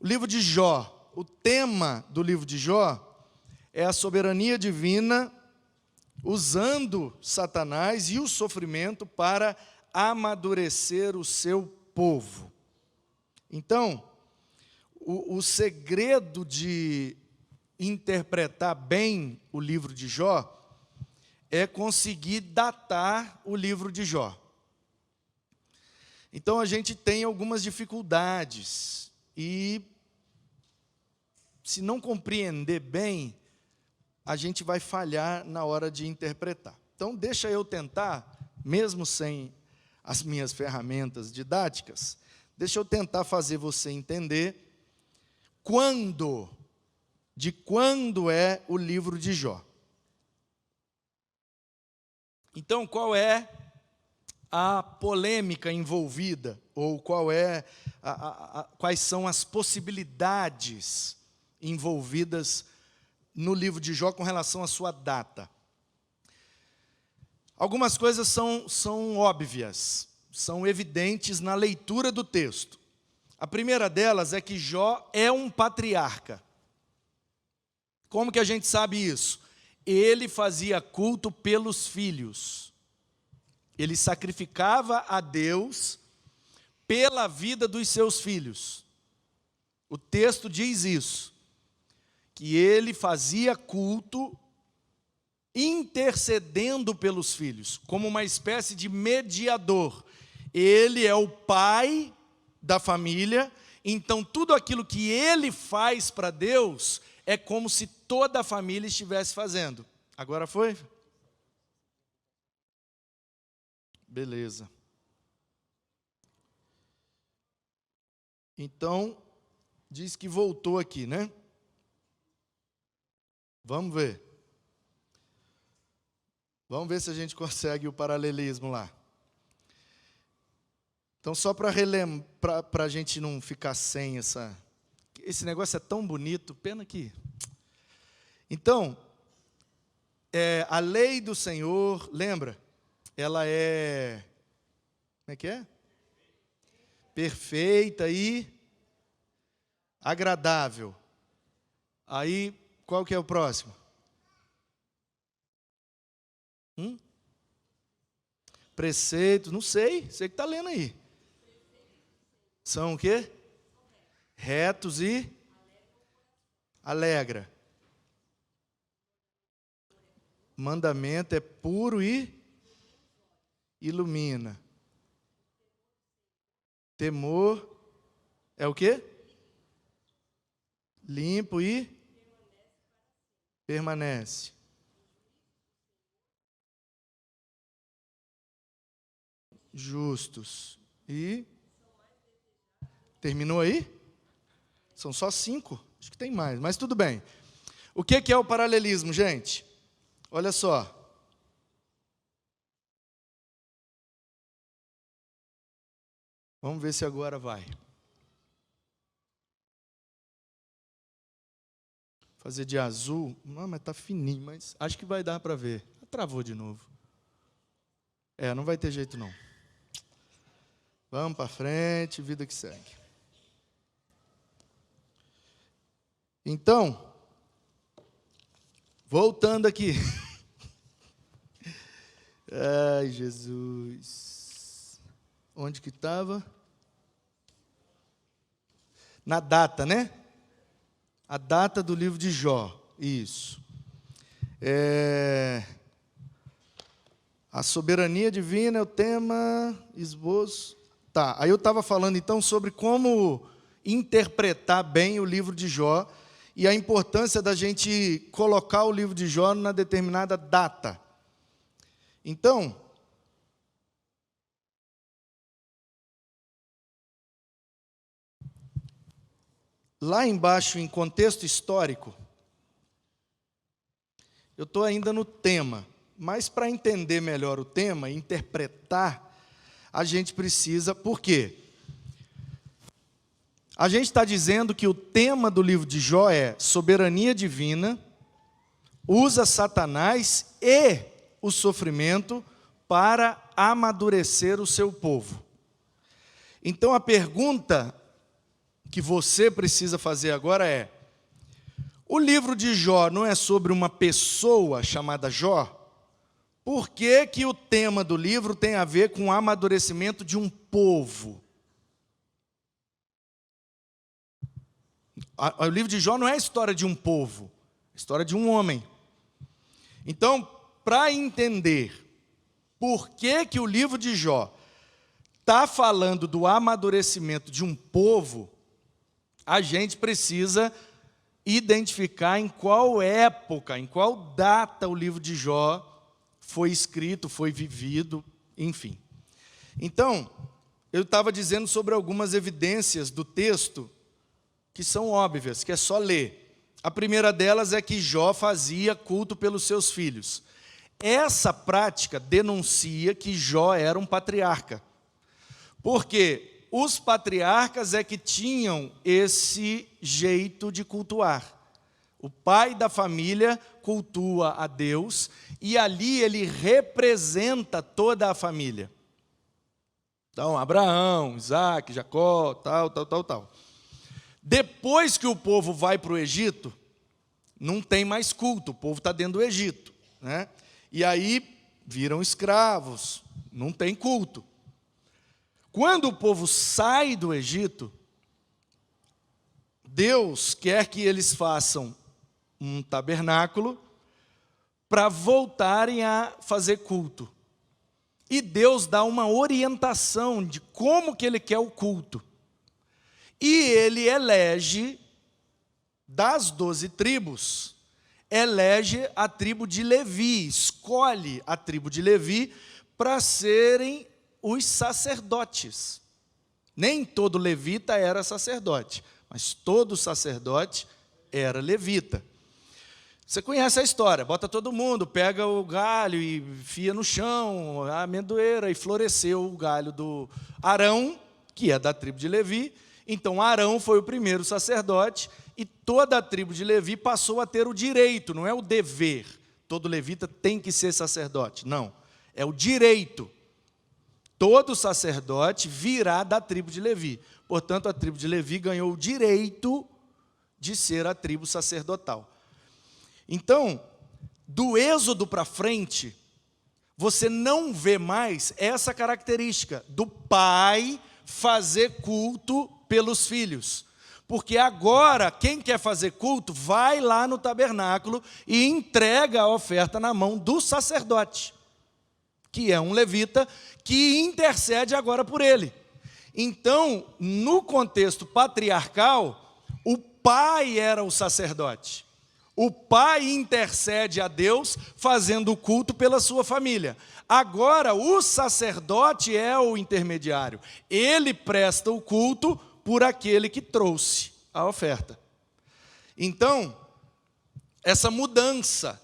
O livro de Jó, o tema do livro de Jó é a soberania divina usando Satanás e o sofrimento para amadurecer o seu povo. Então, o segredo de interpretar bem o livro de Jó é conseguir datar o livro de Jó. Então, a gente tem algumas dificuldades e, se não compreender bem, a gente vai falhar na hora de interpretar. Então, deixa eu tentar, mesmo sem as minhas ferramentas didáticas, deixa eu tentar fazer você entender de quando é o livro de Jó. Então, qual é a polêmica envolvida, ou quais são as possibilidades envolvidas no livro de Jó com relação à sua data? Algumas coisas são óbvias, são evidentes na leitura do texto. A primeira delas é que Jó é um patriarca. Como que a gente sabe isso? Ele fazia culto pelos filhos. Ele sacrificava a Deus pela vida dos seus filhos. O texto diz isso, que ele fazia culto intercedendo pelos filhos, como uma espécie de mediador. Ele é o pai da família, então tudo aquilo que ele faz para Deus é como se toda a família estivesse fazendo. Agora foi? Beleza. Então, diz que voltou aqui, né? Vamos ver. Vamos ver se a gente consegue o paralelismo lá. Então, só para relembrar, para a gente não ficar sem esse negócio é tão bonito, pena que... Então, a lei do Senhor, lembra? Ela é... Como é que é? Perfeita e agradável. Aí, qual que é o próximo? Preceitos, não sei, você que está lendo aí. São o quê? Retos e alegra. Mandamento é puro e ilumina. Temor é o quê? Limpo e permanece. Justos. E terminou aí? São só 5. Acho que tem mais, mas tudo bem. O que é o paralelismo, gente? Olha só. Vamos ver se agora vai. Fazer de azul. Não, mas está fininho, mas acho que vai dar para ver. Travou de novo. Não vai ter jeito não. Vamos para frente, vida que segue. Então, voltando aqui. Ai, Jesus. Onde que estava? Na data, né? A data do livro de Jó. Isso. A soberania divina é o tema, esboço. Tá, aí eu estava falando então sobre como interpretar bem o livro de Jó e a importância da gente colocar o livro de Jó na determinada data. Então, lá embaixo, em contexto histórico, eu estou ainda no tema, mas para entender melhor o tema, interpretar, a gente precisa, por quê? A gente está dizendo que o tema do livro de Jó é soberania divina, usa Satanás e o sofrimento para amadurecer o seu povo. Então a pergunta que você precisa fazer agora é: o livro de Jó não é sobre uma pessoa chamada Jó? Por que que o tema do livro tem a ver com o amadurecimento de um povo? O livro de Jó não é a história de um povo, é a história de um homem. Então, para entender por que que o livro de Jó está falando do amadurecimento de um povo, a gente precisa identificar em qual época, em qual data o livro de Jó foi escrito, foi vivido, enfim. Então, eu estava dizendo sobre algumas evidências do texto que são óbvias, que é só ler. A primeira delas é que Jó fazia culto pelos seus filhos. Essa prática denuncia que Jó era um patriarca. Porque os patriarcas é que tinham esse jeito de cultuar. O pai da família cultua a Deus e ali ele representa toda a família. Então, Abraão, Isaac, Jacó, tal. Depois que o povo vai para o Egito, não tem mais culto, o povo está dentro do Egito, né? E aí viram escravos, não tem culto. Quando o povo sai do Egito, Deus quer que eles façam um tabernáculo para voltarem a fazer culto. E Deus dá uma orientação de como que Ele quer o culto. E Ele elege, das 12 tribos, elege a tribo de Levi, escolhe a tribo de Levi para serem os sacerdotes. Nem todo levita era sacerdote, mas todo sacerdote era levita. Você conhece a história, bota todo mundo, pega o galho e enfia no chão, a amendoeira, e floresceu o galho do Arão, que é da tribo de Levi. Então Arão foi o primeiro sacerdote e toda a tribo de Levi passou a ter o direito, não é o dever. Todo levita tem que ser sacerdote, não, é o direito. Todo sacerdote virá da tribo de Levi. Portanto, a tribo de Levi ganhou o direito de ser a tribo sacerdotal. Então, do Êxodo para frente, você não vê mais essa característica do pai fazer culto pelos filhos. Porque agora, quem quer fazer culto, vai lá no tabernáculo e entrega a oferta na mão do sacerdote, que é um levita, que intercede agora por ele. Então, no contexto patriarcal, o pai era o sacerdote. O pai intercede a Deus, fazendo o culto pela sua família. Agora, o sacerdote é o intermediário. Ele presta o culto por aquele que trouxe a oferta. Então, essa mudança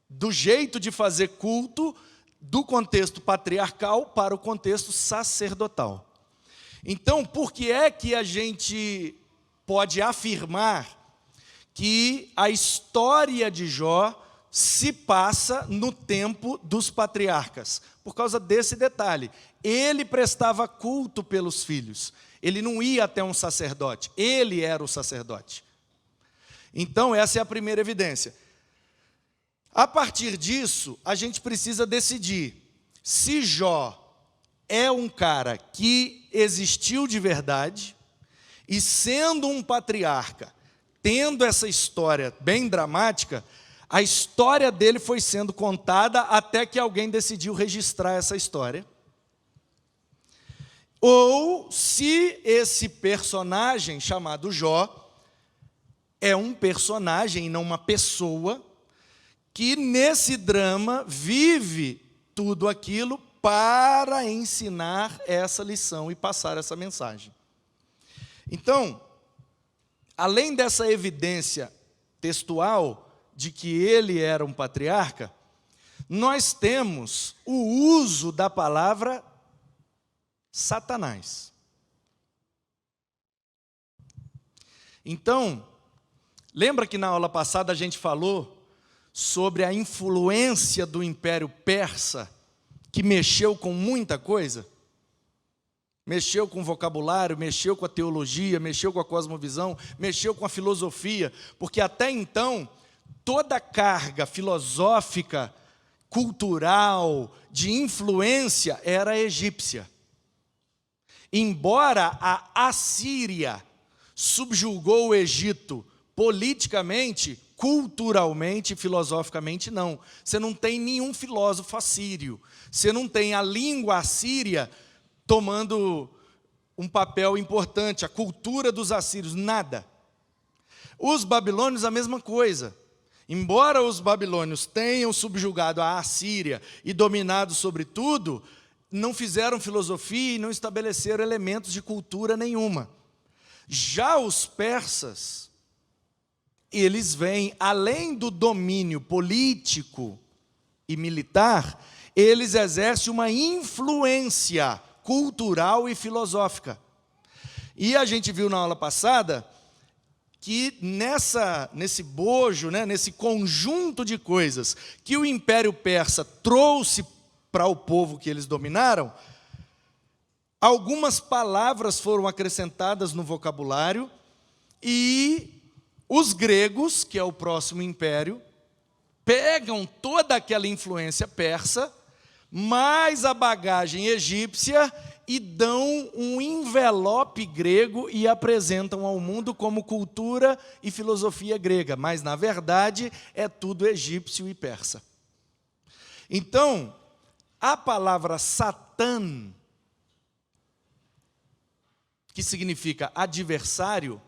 do jeito de fazer culto do contexto patriarcal para o contexto sacerdotal. Então, por que é que a gente pode afirmar que a história de Jó se passa no tempo dos patriarcas? Por causa desse detalhe. Ele prestava culto pelos filhos. Ele não ia até um sacerdote. Ele era o sacerdote. Então, essa é a primeira evidência. A partir disso, a gente precisa decidir se Jó é um cara que existiu de verdade e, sendo um patriarca, tendo essa história bem dramática, a história dele foi sendo contada até que alguém decidiu registrar essa história. Ou se esse personagem chamado Jó é um personagem e não uma pessoa que nesse drama vive tudo aquilo para ensinar essa lição e passar essa mensagem. Então, além dessa evidência textual de que ele era um patriarca, nós temos o uso da palavra Satanás. Então, lembra que na aula passada a gente falou sobre a influência do Império Persa, que mexeu com muita coisa? Mexeu com o vocabulário, mexeu com a teologia, mexeu com a cosmovisão, mexeu com a filosofia, porque até então, toda a carga filosófica, cultural, de influência era egípcia. Embora a Assíria subjugou o Egito politicamente, culturalmente, filosoficamente, não. Você não tem nenhum filósofo assírio. Você não tem a língua assíria tomando um papel importante, a cultura dos assírios, nada. Os babilônios, a mesma coisa. Embora os babilônios tenham subjugado a Assíria e dominado sobre tudo, não fizeram filosofia e não estabeleceram elementos de cultura nenhuma. Já os persas, eles vêm, além do domínio político e militar, eles exercem uma influência cultural e filosófica. E a gente viu na aula passada que nesse bojo, nesse conjunto de coisas que o Império Persa trouxe para o povo que eles dominaram, algumas palavras foram acrescentadas no vocabulário e os gregos, que é o próximo império, pegam toda aquela influência persa, mais a bagagem egípcia e dão um envelope grego e apresentam ao mundo como cultura e filosofia grega, mas na verdade é tudo egípcio e persa. Então, a palavra Satã, que significa adversário,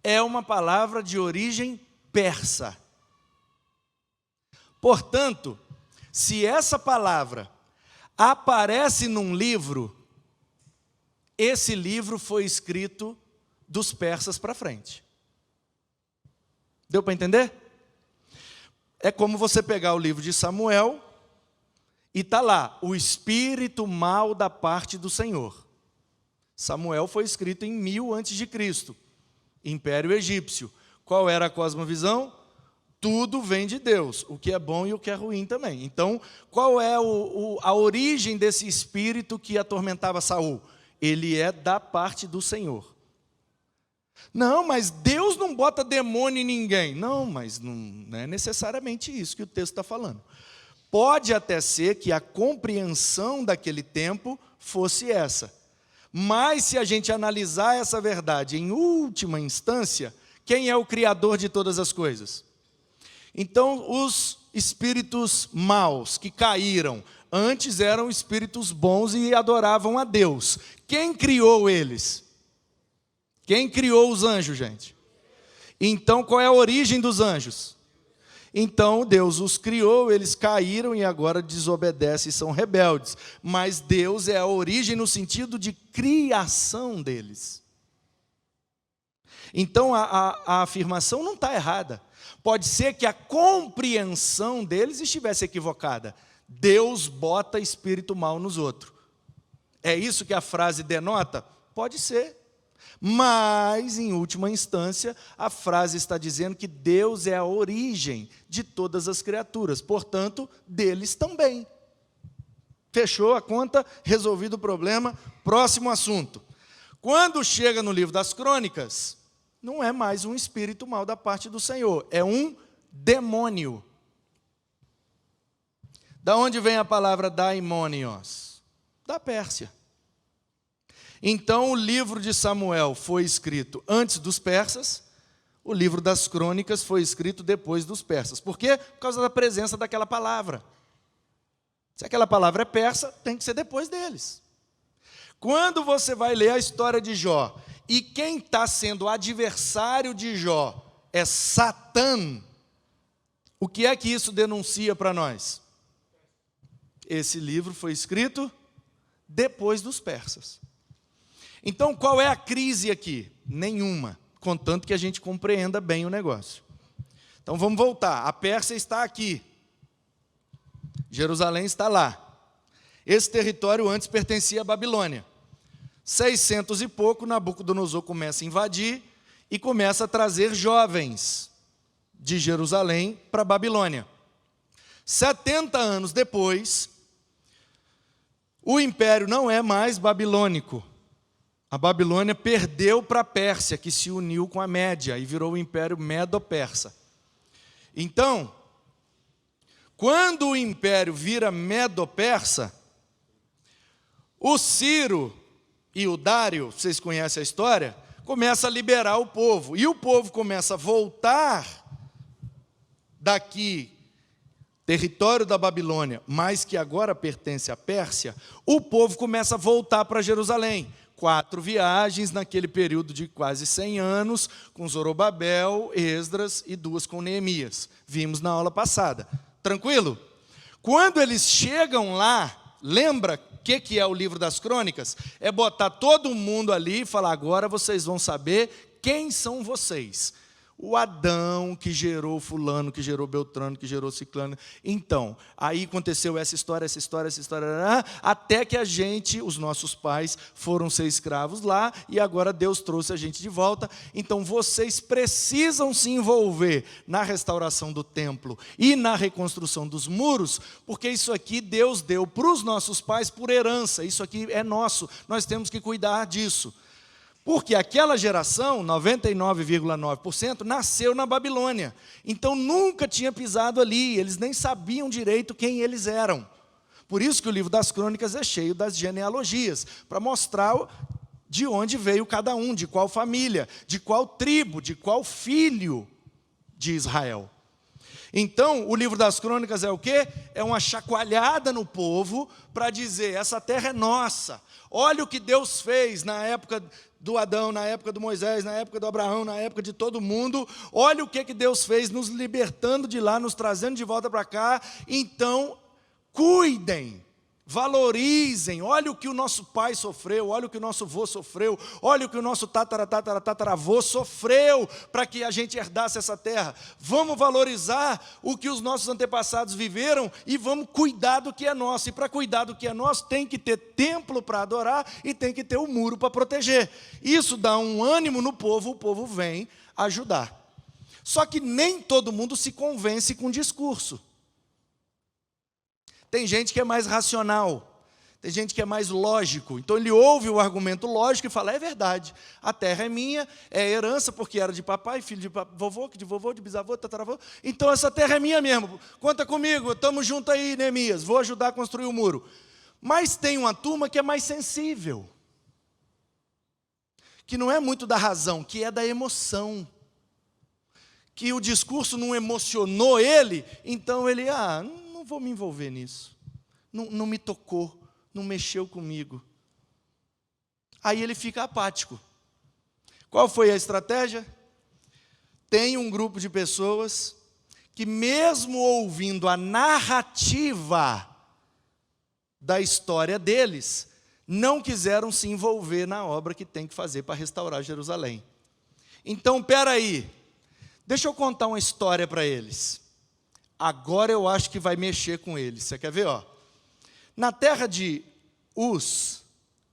é uma palavra de origem persa. Portanto, se essa palavra aparece num livro, esse livro foi escrito dos persas para frente. Deu para entender? É como você pegar o livro de Samuel e está lá, o espírito mau da parte do Senhor. Samuel foi escrito em 1000 a.C., Império Egípcio. Qual era a cosmovisão? Tudo vem de Deus, o que é bom e o que é ruim também. Então, qual é a origem desse espírito que atormentava Saul? Ele é da parte do Senhor. Não, mas Deus não bota demônio em ninguém. Não, mas não é necessariamente isso que o texto está falando. Pode até ser que a compreensão daquele tempo fosse essa. Mas se a gente analisar essa verdade em última instância, quem é o Criador de todas as coisas? Então, os espíritos maus que caíram, antes eram espíritos bons e adoravam a Deus. Quem criou eles? Quem criou os anjos, gente? Então, qual é a origem dos anjos? Então, Deus os criou, eles caíram e agora desobedecem e são rebeldes. Mas Deus é a origem no sentido de criação deles. Então, a afirmação não está errada. Pode ser que a compreensão deles estivesse equivocada. Deus bota espírito mau nos outros. É isso que a frase denota? Pode ser. Mas, em última instância, a frase está dizendo que Deus é a origem de todas as criaturas, portanto, deles também. Fechou a conta, resolvido o problema, próximo assunto. Quando chega no livro das Crônicas, não é mais um espírito mau da parte do Senhor, é um demônio. Da onde vem a palavra daimonios? Da Pérsia. Então, o livro de Samuel foi escrito antes dos persas, o livro das Crônicas foi escrito depois dos persas. Por quê? Por causa da presença daquela palavra. Se aquela palavra é persa, tem que ser depois deles. Quando você vai ler a história de Jó, e quem está sendo adversário de Jó é Satã, o que é que isso denuncia para nós? Esse livro foi escrito depois dos persas. Então, qual é a crise aqui? Nenhuma, contanto que a gente compreenda bem o negócio. Então, vamos voltar. A Pérsia está aqui. Jerusalém está lá. Esse território antes pertencia à Babilônia. 600 e pouco, Nabucodonosor começa a invadir e começa a trazer jovens de Jerusalém para a Babilônia. 70 anos depois, o império não é mais babilônico. A Babilônia perdeu para a Pérsia, que se uniu com a Média e virou o Império Medo-Persa. Então, quando o império vira Medo-Persa, o Ciro e o Dário, vocês conhecem a história, começa a liberar o povo. E o povo começa a voltar daqui, território da Babilônia, mas que agora pertence à Pérsia, o povo começa a voltar para Jerusalém. 4 viagens naquele período de quase 100 anos, com Zorobabel, Esdras e 2 com Neemias. Vimos na aula passada. Tranquilo? Quando eles chegam lá, lembra o que é o livro das Crônicas? É botar todo mundo ali e falar, agora vocês vão saber quem são vocês. O Adão que gerou fulano, que gerou Beltrano, que gerou Ciclano. Então, aí aconteceu essa história, até que a gente, os nossos pais, foram ser escravos lá, e agora Deus trouxe a gente de volta. Então, vocês precisam se envolver na restauração do templo e na reconstrução dos muros, porque isso aqui Deus deu para os nossos pais por herança, isso aqui é nosso, nós temos que cuidar disso. Porque aquela geração, 99,9%, nasceu na Babilônia. Então, nunca tinha pisado ali, eles nem sabiam direito quem eles eram. Por isso que o livro das Crônicas é cheio das genealogias, para mostrar de onde veio cada um, de qual família, de qual tribo, de qual filho de Israel. Então, o livro das Crônicas é o quê? É uma chacoalhada no povo para dizer, essa terra é nossa. Olha o que Deus fez na época do Adão, na época do Moisés, na época do Abraão, na época de todo mundo. Olha o que Deus fez, nos libertando de lá, nos trazendo de volta para cá. Então, cuidem, valorizem. Olha o que o nosso pai sofreu, olha o que o nosso avô sofreu, olha o que o nosso tataravô sofreu para que a gente herdasse essa terra. Vamos valorizar o que os nossos antepassados viveram e vamos cuidar do que é nosso. E para cuidar do que é nosso, tem que ter templo para adorar e tem que ter o muro para proteger. Isso dá um ânimo no povo, o povo vem ajudar. Só que nem todo mundo se convence com discurso. Tem gente que é mais racional, tem gente que é mais lógico. Então ele ouve o argumento lógico e fala, é verdade, a terra é minha, é herança porque era de papai, filho de vovô, de bisavô, tataravô. Então essa terra é minha mesmo, conta comigo, estamos juntos aí, Neemias, vou ajudar a construir o muro. Mas tem uma turma que é mais sensível, que não é muito da razão, que é da emoção. Que o discurso não emocionou ele, então ele, não vou me envolver nisso, não me tocou, não mexeu comigo. Aí ele fica apático. Qual foi a estratégia? Tem um grupo de pessoas que mesmo ouvindo a narrativa da história deles, não quiseram se envolver na obra que tem que fazer para restaurar Jerusalém. Então, peraí, deixa eu contar uma história para eles. Agora eu acho que vai mexer com eles. Você quer ver? Na terra de Uz,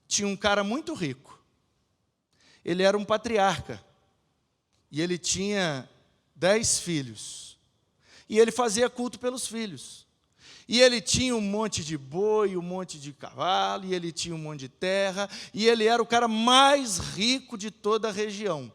tinha um cara muito rico. Ele era um patriarca. E ele tinha 10 filhos. E ele fazia culto pelos filhos. E ele tinha um monte de boi, um monte de cavalo, e ele tinha um monte de terra, e ele era o cara mais rico de toda a região.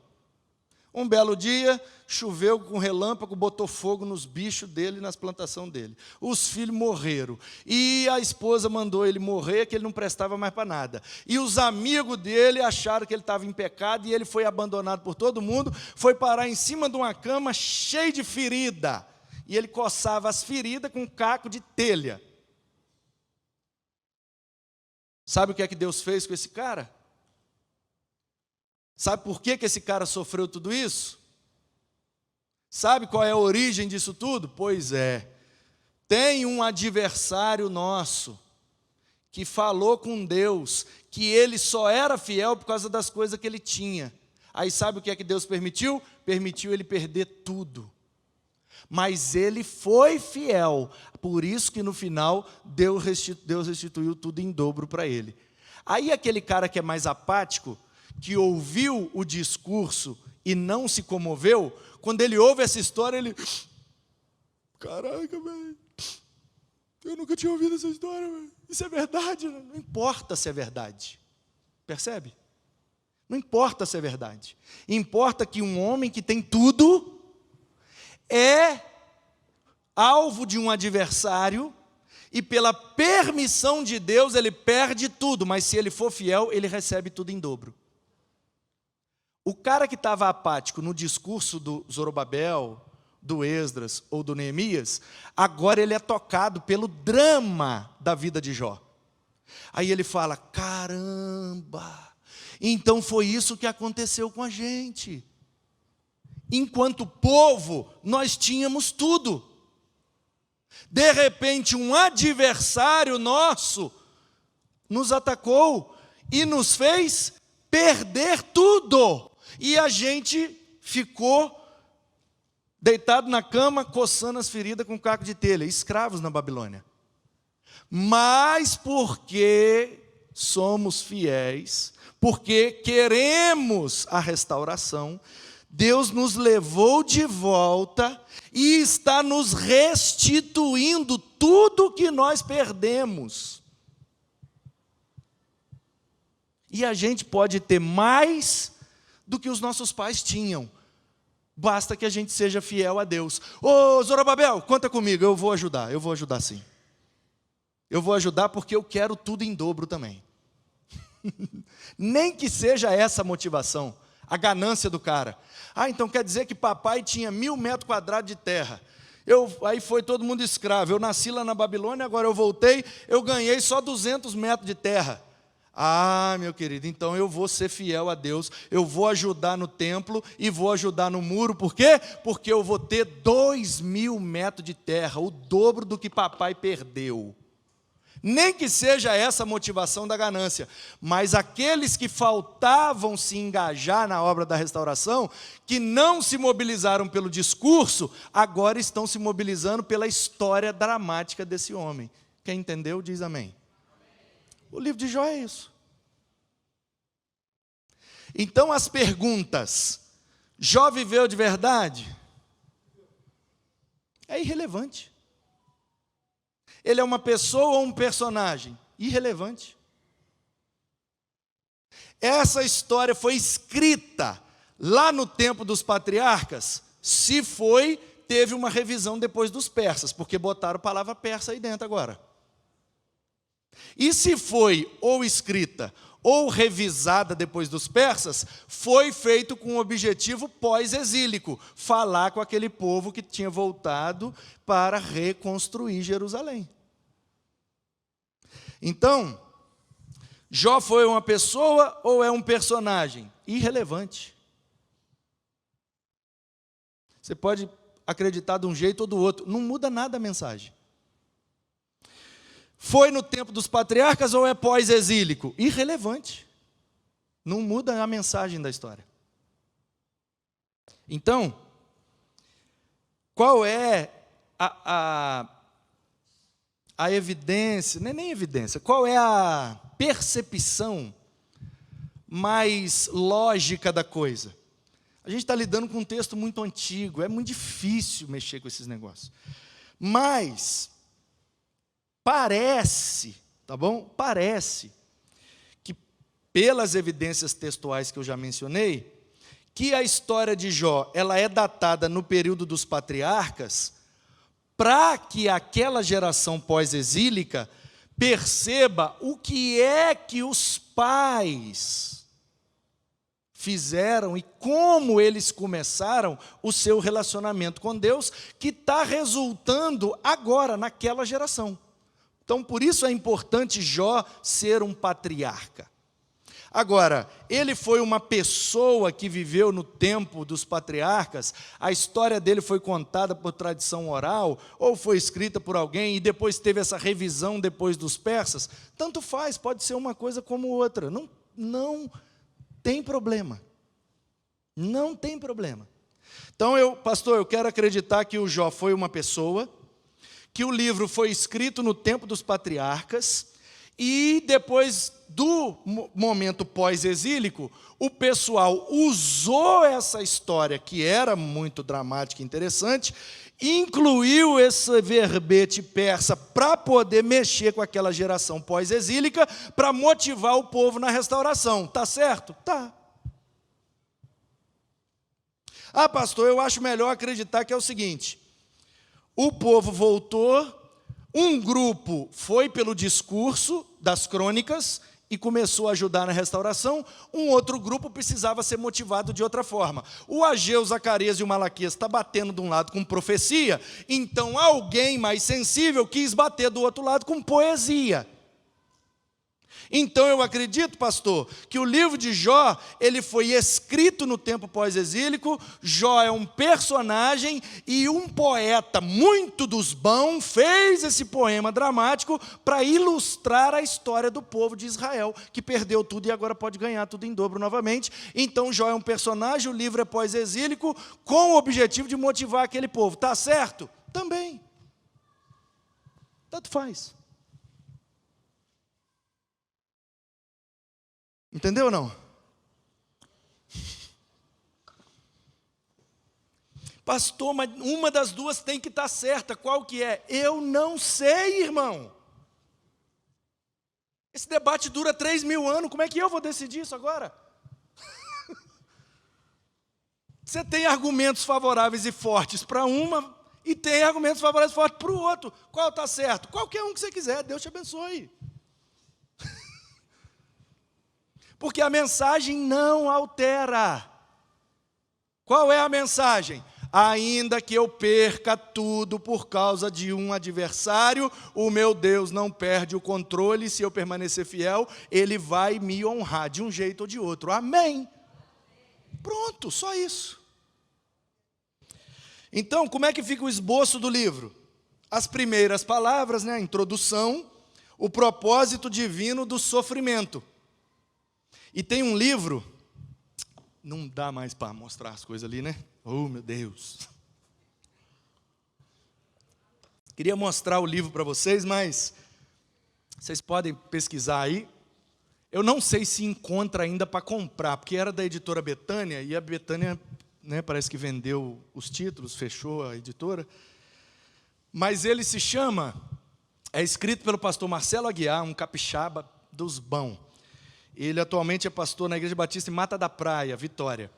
Um belo dia, choveu com relâmpago, botou fogo nos bichos dele, nas plantações dele. Os filhos morreram. E a esposa mandou ele morrer, que ele não prestava mais para nada. E os amigos dele acharam que ele estava em pecado, e ele foi abandonado por todo mundo, foi parar em cima de uma cama cheia de ferida. E ele coçava as feridas com um caco de telha. Sabe o que é que Deus fez com esse cara? Sabe por que esse cara sofreu tudo isso? Sabe qual é a origem disso tudo? Pois é, tem um adversário nosso que falou com Deus que ele só era fiel por causa das coisas que ele tinha. Aí sabe o que é que Deus permitiu? Permitiu ele perder tudo. Mas ele foi fiel, por isso que no final Deus restituiu tudo em dobro para ele. Aí aquele cara que é mais apático, que ouviu o discurso e não se comoveu, quando ele ouve essa história, ele... Caraca, velho, eu nunca tinha ouvido essa história, velho. Isso é verdade? Não importa se é verdade. Percebe? Não importa se é verdade. Importa que um homem que tem tudo é alvo de um adversário e pela permissão de Deus ele perde tudo, mas se ele for fiel, ele recebe tudo em dobro. O cara que estava apático no discurso do Zorobabel, do Esdras ou do Neemias, agora ele é tocado pelo drama da vida de Jó. Aí ele fala, caramba, então foi isso que aconteceu com a gente. Enquanto povo, nós tínhamos tudo. De repente, um adversário nosso nos atacou e nos fez perder tudo. E a gente ficou deitado na cama, coçando as feridas com caco de telha, escravos na Babilônia. Mas porque somos fiéis, porque queremos a restauração, Deus nos levou de volta e está nos restituindo tudo que nós perdemos. E a gente pode ter mais do que os nossos pais tinham. Basta que a gente seja fiel a Deus. Ô, Zorobabel, conta comigo, eu vou ajudar sim. Eu vou ajudar porque eu quero tudo em dobro também. Nem que seja essa a motivação, a ganância do cara. Ah, então quer dizer que papai tinha 1000 metros quadrados de terra. Aí foi todo mundo escravo. Eu nasci lá na Babilônia, agora eu voltei, eu ganhei só 200 metros de terra. Ah, meu querido, então eu vou ser fiel a Deus, eu vou ajudar no templo e vou ajudar no muro, por quê? Porque eu vou ter 2000 metros de terra, o dobro do que papai perdeu. Nem que seja essa a motivação da ganância, mas aqueles que faltavam se engajar na obra da restauração, que não se mobilizaram pelo discurso, agora estão se mobilizando pela história dramática desse homem. Quem entendeu, diz amém. O livro de Jó é isso. Então as perguntas, Jó viveu de verdade? É irrelevante. Ele é uma pessoa ou um personagem? Irrelevante. Essa história foi escrita lá no tempo dos patriarcas? Se foi, teve uma revisão depois dos persas, porque botaram a palavra persa aí dentro agora. E se foi ou escrita ou revisada depois dos persas, foi feito com um objetivo pós-exílico, falar com aquele povo que tinha voltado para reconstruir Jerusalém. Então, Jó foi uma pessoa ou é um personagem? Irrelevante. Você pode acreditar de um jeito ou do outro, não muda nada a mensagem. Foi no tempo dos patriarcas ou é pós-exílico? Irrelevante. Não muda a mensagem da história. Então, qual é a evidência, não é nem evidência, qual é a percepção mais lógica da coisa. A gente está lidando com um texto muito antigo, é muito difícil mexer com esses negócios. Mas parece, tá bom? Parece que, pelas evidências textuais que eu já mencionei, que a história de Jó, ela é datada no período dos patriarcas, para que aquela geração pós-exílica perceba o que é que os pais fizeram e como eles começaram o seu relacionamento com Deus, que está resultando agora naquela geração. Então, por isso é importante Jó ser um patriarca. Agora, ele foi uma pessoa que viveu no tempo dos patriarcas, a história dele foi contada por tradição oral, ou foi escrita por alguém, e depois teve essa revisão depois dos persas, tanto faz, pode ser uma coisa como outra, não tem problema, não tem problema. Então, pastor, eu quero acreditar que o Jó foi uma pessoa, que o livro foi escrito no tempo dos patriarcas, e depois do momento pós-exílico, o pessoal usou essa história, que era muito dramática e interessante, incluiu esse verbete persa para poder mexer com aquela geração pós-exílica, para motivar o povo na restauração. Tá certo? Tá. Ah, pastor, eu acho melhor acreditar que é o seguinte: o povo voltou, um grupo foi pelo discurso das crônicas e começou a ajudar na restauração, um outro grupo precisava ser motivado de outra forma. O Ageu, Zacarias e o Malaquias estão batendo de um lado com profecia, então alguém mais sensível quis bater do outro lado com poesia. Então eu acredito, pastor, que o livro de Jó, ele foi escrito no tempo pós-exílico. Jó é um personagem e um poeta muito dos bons fez esse poema dramático para ilustrar a história do povo de Israel, que perdeu tudo e agora pode ganhar tudo em dobro novamente. Então Jó é um personagem, o livro é pós-exílico, com o objetivo de motivar aquele povo. Tá certo? Também. Tanto faz. Entendeu ou não? Pastor, mas uma das duas tem que estar certa. Qual que é? Eu não sei, irmão. Esse debate dura 3.000 anos. Como é que eu vou decidir isso agora? Você tem argumentos favoráveis e fortes para uma e tem argumentos favoráveis e fortes para o outro. Qual está certo? Qualquer um que você quiser. Deus te abençoe. Porque a mensagem não altera. Qual é a mensagem? Ainda que eu perca tudo por causa de um adversário, o meu Deus não perde o controle. Se eu permanecer fiel, Ele vai me honrar de um jeito ou de outro. Amém. Pronto, só isso. Então, como é que fica o esboço do livro? As primeiras palavras, né? A introdução, o propósito divino do sofrimento. E tem um livro, não dá mais para mostrar as coisas ali, né? Oh, meu Deus. Queria mostrar o livro para vocês, mas vocês podem pesquisar aí. Eu não sei se encontra ainda para comprar, porque era da editora Betânia, e a Betânia, né, parece que vendeu os títulos, fechou a editora. Mas ele se chama, é escrito pelo pastor Marcelo Aguiar, um capixaba dos bons. Ele atualmente é pastor na Igreja Batista em Mata da Praia, Vitória.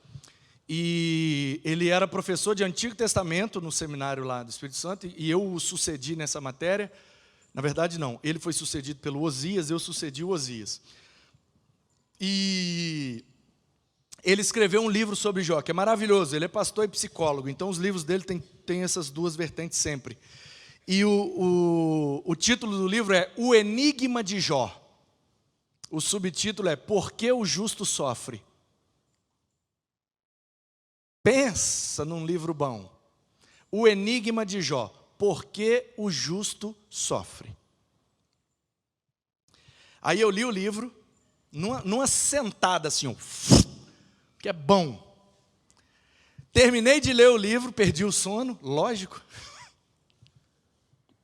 E ele era professor de Antigo Testamento no seminário lá do Espírito Santo, e eu o sucedi nessa matéria. Na verdade, não. Ele foi sucedido pelo Osias, eu sucedi o Osias. E ele escreveu um livro sobre Jó, que é maravilhoso. Ele é pastor e psicólogo, então os livros dele têm essas duas vertentes sempre. E o título do livro é O Enigma de Jó. O subtítulo é Por que o Justo Sofre? Pensa num livro bom. O Enigma de Jó. Por que o justo sofre? Aí eu li o livro, numa sentada assim, que é bom. Terminei de ler o livro, perdi o sono, lógico.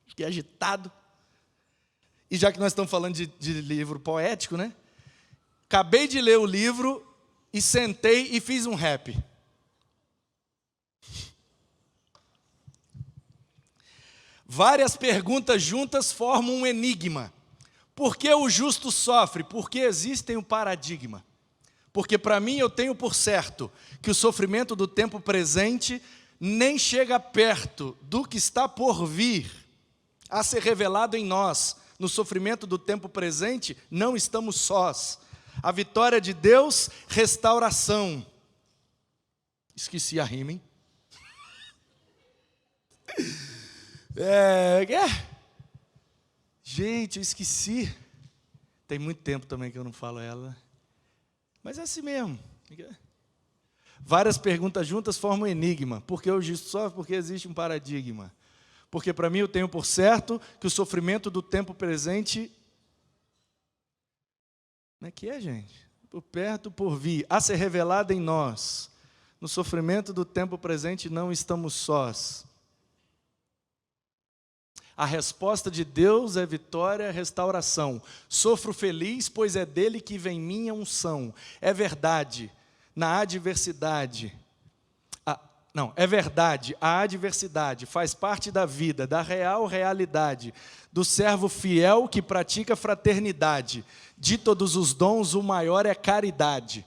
Fiquei agitado. E já que nós estamos falando de livro poético, né? Acabei de ler o livro e sentei e fiz um rap. Várias perguntas juntas formam um enigma. Por que o justo sofre? Porque existe um paradigma. Porque para mim eu tenho por certo que o sofrimento do tempo presente nem chega perto do que está por vir a ser revelado em nós. No sofrimento do tempo presente não estamos sós. A vitória de Deus, restauração. Esqueci a rima, hein? Gente, eu esqueci. Tem muito tempo também que eu não falo ela. Mas é assim mesmo. Várias perguntas juntas formam um enigma. Por que o justo sofre? Porque existe um paradigma. Porque para mim eu tenho por certo que o sofrimento do tempo presente... Como é que é, gente? Por perto, por vir, a ser revelado em nós. No sofrimento do tempo presente não estamos sós. A resposta de Deus é vitória, restauração. Sofro feliz, pois é dele que vem minha unção. É verdade, na adversidade. É verdade, a adversidade faz parte da vida, da real realidade, do servo fiel que pratica fraternidade. De todos os dons, o maior é caridade.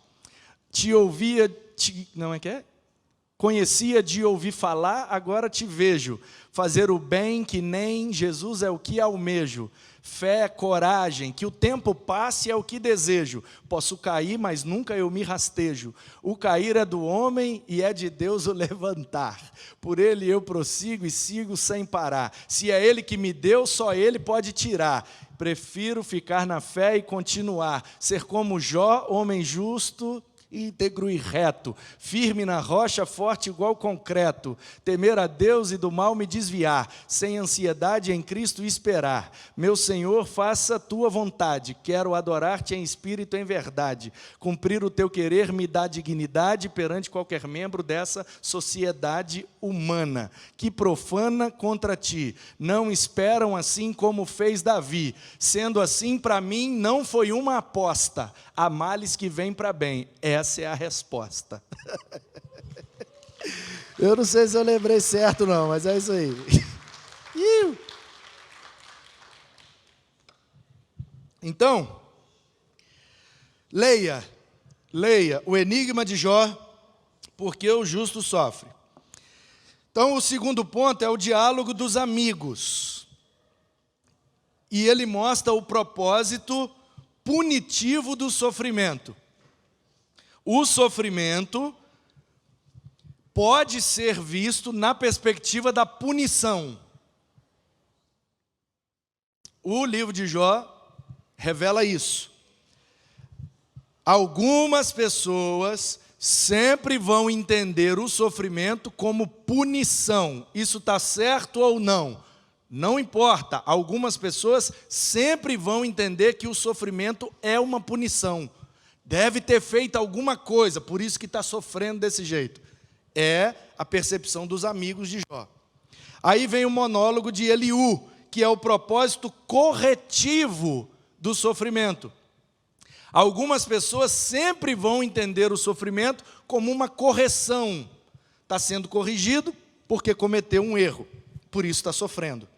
Conhecia de ouvir falar, agora te vejo. Fazer o bem que nem Jesus é o que almejo. Fé, coragem, que o tempo passe é o que desejo. Posso cair, mas nunca eu me rastejo. O cair é do homem e é de Deus o levantar. Por ele eu prossigo e sigo sem parar. Se é ele que me deu, só ele pode tirar. Prefiro ficar na fé e continuar. Ser como Jó, homem justo, íntegro e reto, firme na rocha, forte igual concreto, temer a Deus e do mal me desviar, sem ansiedade em Cristo esperar. Meu Senhor, faça a tua vontade, quero adorar-te em espírito e em verdade. Cumprir o teu querer me dá dignidade perante qualquer membro dessa sociedade humana, que profana contra ti. Não esperam assim como fez Davi. Sendo assim, para mim, não foi uma aposta. Há males que vêm para bem. Essa é a resposta. Eu não sei se eu lembrei certo não, mas é isso aí. Então, leia o enigma de Jó, porque o justo sofre. Então, o segundo ponto é o diálogo dos amigos. E ele mostra o propósito punitivo do sofrimento. O sofrimento pode ser visto na perspectiva da punição. O livro de Jó revela isso. Algumas pessoas sempre vão entender o sofrimento como punição. Isso está certo ou não? Não importa. Algumas pessoas sempre vão entender que o sofrimento é uma punição. Deve ter feito alguma coisa, por isso que está sofrendo desse jeito. É a percepção dos amigos de Jó. Aí vem o monólogo de Eliú, que é o propósito corretivo do sofrimento. Algumas pessoas sempre vão entender o sofrimento como uma correção. Está sendo corrigido porque cometeu um erro, por isso está sofrendo.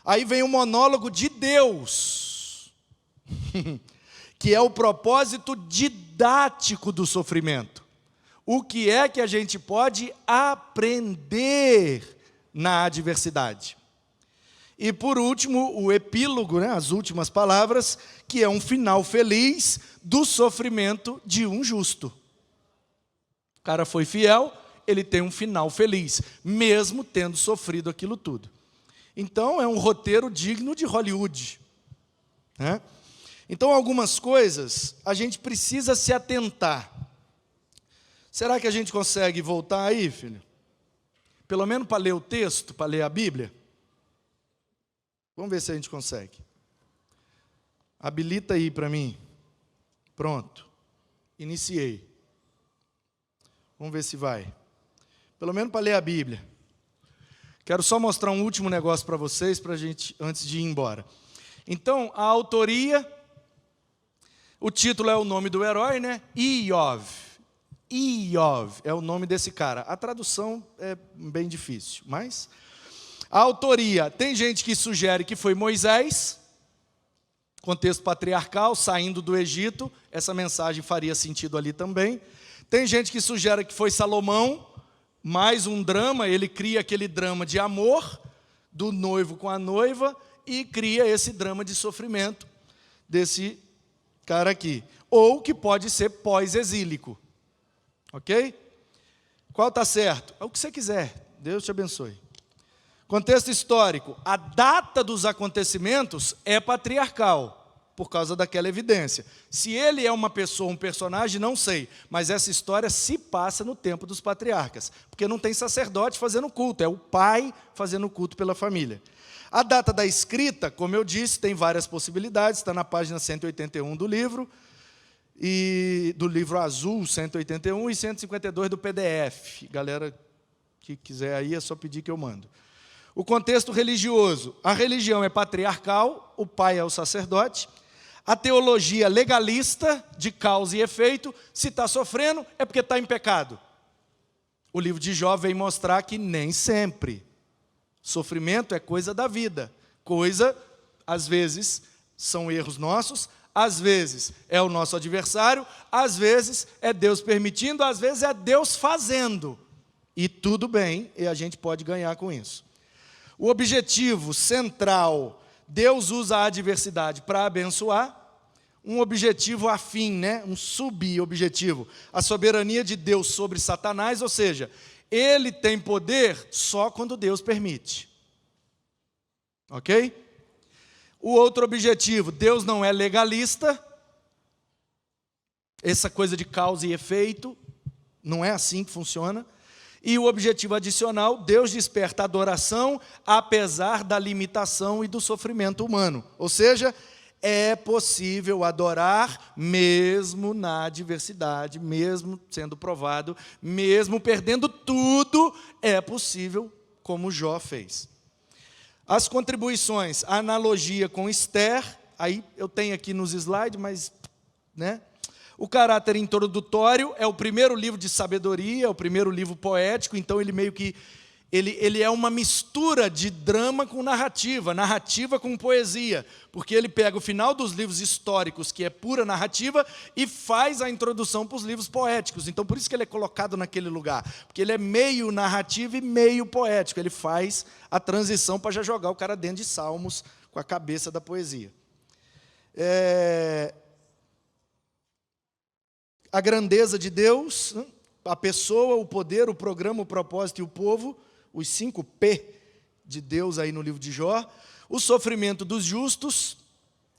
Aí vem o monólogo de Deus, que é o propósito didático do sofrimento. O que é que a gente pode aprender na adversidade? E por último, o epílogo, as últimas palavras, que é um final feliz do sofrimento de um justo. O cara foi fiel, ele tem um final feliz, mesmo tendo sofrido aquilo tudo. Então, é um roteiro digno de Hollywood, né? Então, algumas coisas a gente precisa se atentar. Será que a gente consegue voltar aí, filho? Pelo menos para ler o texto, para ler a Bíblia? Vamos ver se a gente consegue. Habilita aí para mim. Pronto. Iniciei. Vamos ver se vai. Pelo menos para ler a Bíblia. Quero só mostrar um último negócio para vocês, para a gente, antes de ir embora. Então, a autoria, O título é o nome do herói, né? Iov. Iov é o nome desse cara. A tradução é bem difícil, mas... A autoria, tem gente que sugere que foi Moisés, contexto patriarcal, saindo do Egito, essa mensagem faria sentido ali também. Tem gente que sugere que foi Salomão, mais um drama, ele cria aquele drama de amor, do noivo com a noiva, e cria esse drama de sofrimento desse cara aqui. Ou que pode ser pós-exílico. Ok? Qual está certo? É o que você quiser. Deus te abençoe. Contexto histórico. A data dos acontecimentos é patriarcal, por causa daquela evidência. Se ele é uma pessoa, um personagem, não sei. Mas essa história se passa no tempo dos patriarcas. Porque não tem sacerdote fazendo culto, é o pai fazendo culto pela família. A data da escrita, como eu disse, tem várias possibilidades, está na página 181 do livro, e do livro azul, 181, e 152 do PDF. Galera que quiser aí, é só pedir que eu mando. O contexto religioso. A religião é patriarcal, o pai é o sacerdote. A teologia legalista, de causa e efeito, se está sofrendo, é porque está em pecado. O livro de Jó vem mostrar que nem sempre. Sofrimento é coisa da vida. Coisa, às vezes, são erros nossos, às vezes é o nosso adversário, às vezes é Deus permitindo, às vezes é Deus fazendo. E tudo bem, e a gente pode ganhar com isso. O objetivo central, Deus usa a adversidade para abençoar. Um objetivo afim, né? Um subobjetivo. A soberania de Deus sobre Satanás, ou seja, ele tem poder só quando Deus permite. Ok? O outro objetivo, Deus não é legalista. Essa coisa de causa e efeito, não é assim que funciona. E o objetivo adicional, Deus desperta adoração, apesar da limitação e do sofrimento humano. Ou seja, é possível adorar mesmo na adversidade, mesmo sendo provado, mesmo perdendo tudo, é possível, como Jó fez. As contribuições, a analogia com Esther, aí eu tenho aqui nos slides, mas, né? O caráter introdutório é o primeiro livro de sabedoria, é o primeiro livro poético, então ele meio que, ele é uma mistura de drama com narrativa, narrativa com poesia, porque ele pega o final dos livros históricos, que é pura narrativa, e faz a introdução para os livros poéticos. Então, por isso que ele é colocado naquele lugar, porque ele é meio narrativo e meio poético, ele faz a transição para já jogar o cara dentro de Salmos, com a cabeça da poesia. A grandeza de Deus, a pessoa, o poder, o programa, o propósito e o povo, os 5 P de Deus aí no livro de Jó, o sofrimento dos justos,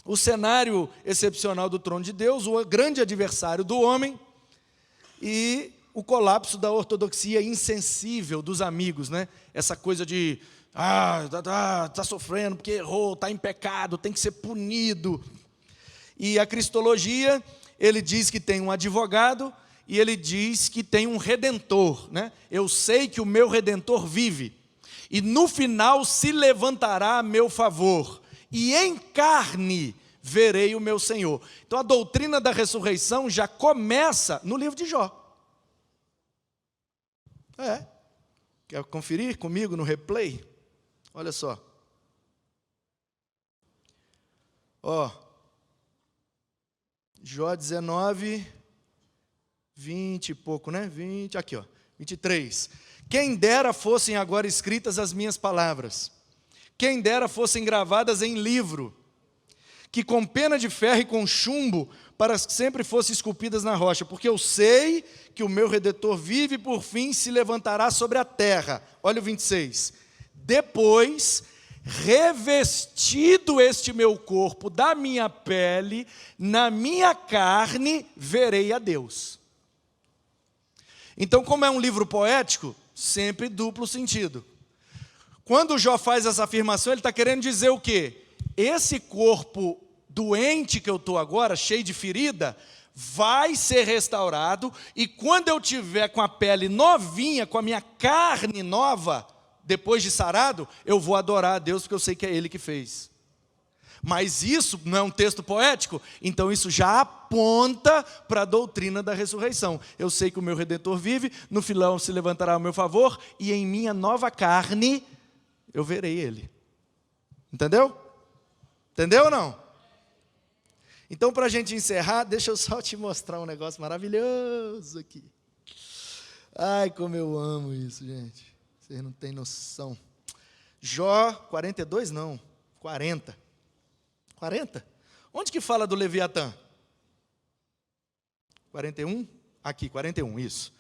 o cenário excepcional do trono de Deus, o grande adversário do homem e o colapso da ortodoxia insensível dos amigos, né? Essa coisa de, tá sofrendo porque errou, está em pecado, tem que ser punido. E a cristologia, ele diz que tem um advogado e ele diz que tem um redentor, né? Eu sei que o meu redentor vive e no final se levantará a meu favor e em carne verei o meu Senhor. Então a doutrina da ressurreição já começa no livro de Jó. Quer conferir comigo no replay? Olha só. Jó 19, 20 e pouco, né? 20, aqui, 23. Quem dera fossem agora escritas as minhas palavras. Quem dera fossem gravadas em livro, que com pena de ferro e com chumbo, para que sempre fossem esculpidas na rocha, porque eu sei que o meu Redentor vive e por fim se levantará sobre a terra. Olha o 26. Depois, revestido este meu corpo da minha pele, na minha carne verei a Deus. Então, como é um livro poético, sempre duplo sentido. Quando Jó faz essa afirmação, ele está querendo dizer o quê? Esse corpo doente que eu estou agora, cheio de ferida, vai ser restaurado, e quando eu tiver com a pele novinha, com a minha carne nova, depois de sarado, eu vou adorar a Deus, porque eu sei que é Ele que fez. Mas isso não é um texto poético? Então isso já aponta para a doutrina da ressurreição. Eu sei que o meu Redentor vive, no filão se levantará ao meu favor, e em minha nova carne eu verei ele. Entendeu? Entendeu ou não? Então, para a gente encerrar, deixa eu só te mostrar um negócio maravilhoso aqui. Ai, como eu amo isso, gente. Vocês não têm noção. Jó 42, não. 40. 40? Onde que fala do Leviatã? 41? Aqui, 41, isso.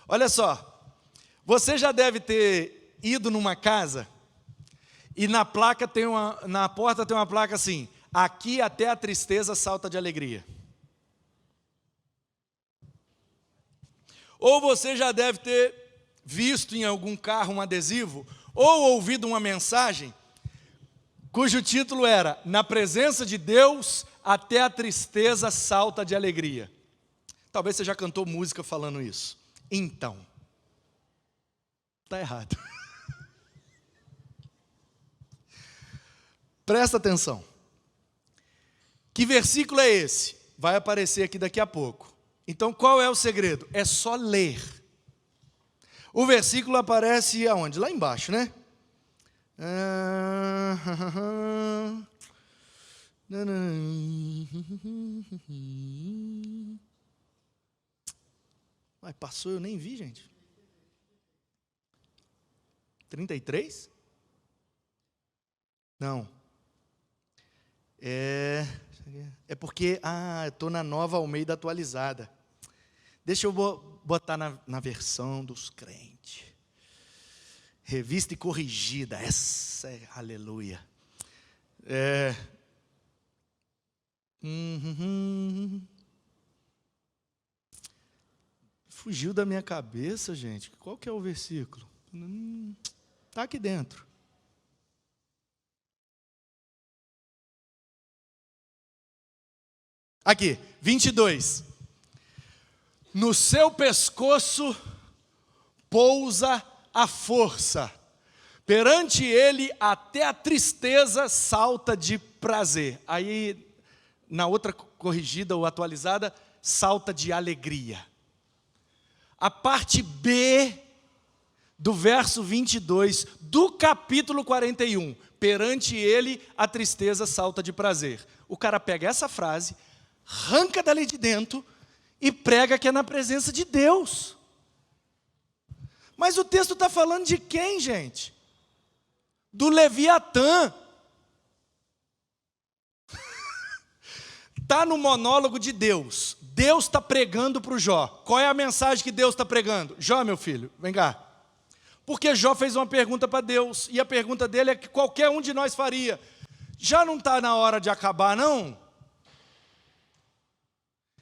Olha só. Você já deve ter ido numa casa e na porta tem uma placa assim: aqui até a tristeza salta de alegria. Ou você já deve ter visto em algum carro um adesivo, ou ouvido uma mensagem, cujo título era: na presença de Deus, até a tristeza salta de alegria. Talvez você já cantou música falando isso. Então, está errado. Presta atenção. Que versículo é esse? Vai aparecer aqui daqui a pouco. Então, qual é o segredo? É só ler. O versículo aparece aonde? Lá embaixo, né? Ué, passou, eu nem vi, gente. 33? Não. É porque, eu estou na Nova Almeida atualizada. Deixa eu botar na versão dos crentes. Revista e corrigida, essa é aleluia. Fugiu da minha cabeça, gente. Qual que é o versículo? Está aqui dentro. Aqui, 22. No seu pescoço pousa a força, perante ele até a tristeza salta de prazer. Aí, na outra corrigida ou atualizada, salta de alegria. A parte B do verso 22 do capítulo 41, perante ele a tristeza salta de prazer. O cara pega essa frase, arranca dali de dentro e prega que é na presença de Deus. Mas o texto está falando de quem, gente? Do Leviatã. Está no monólogo de Deus. Deus está pregando para o Jó. Qual é a mensagem que Deus está pregando? Jó, meu filho, vem cá. Porque Jó fez uma pergunta para Deus, e a pergunta dele é que qualquer um de nós faria. Já não está na hora de acabar, não?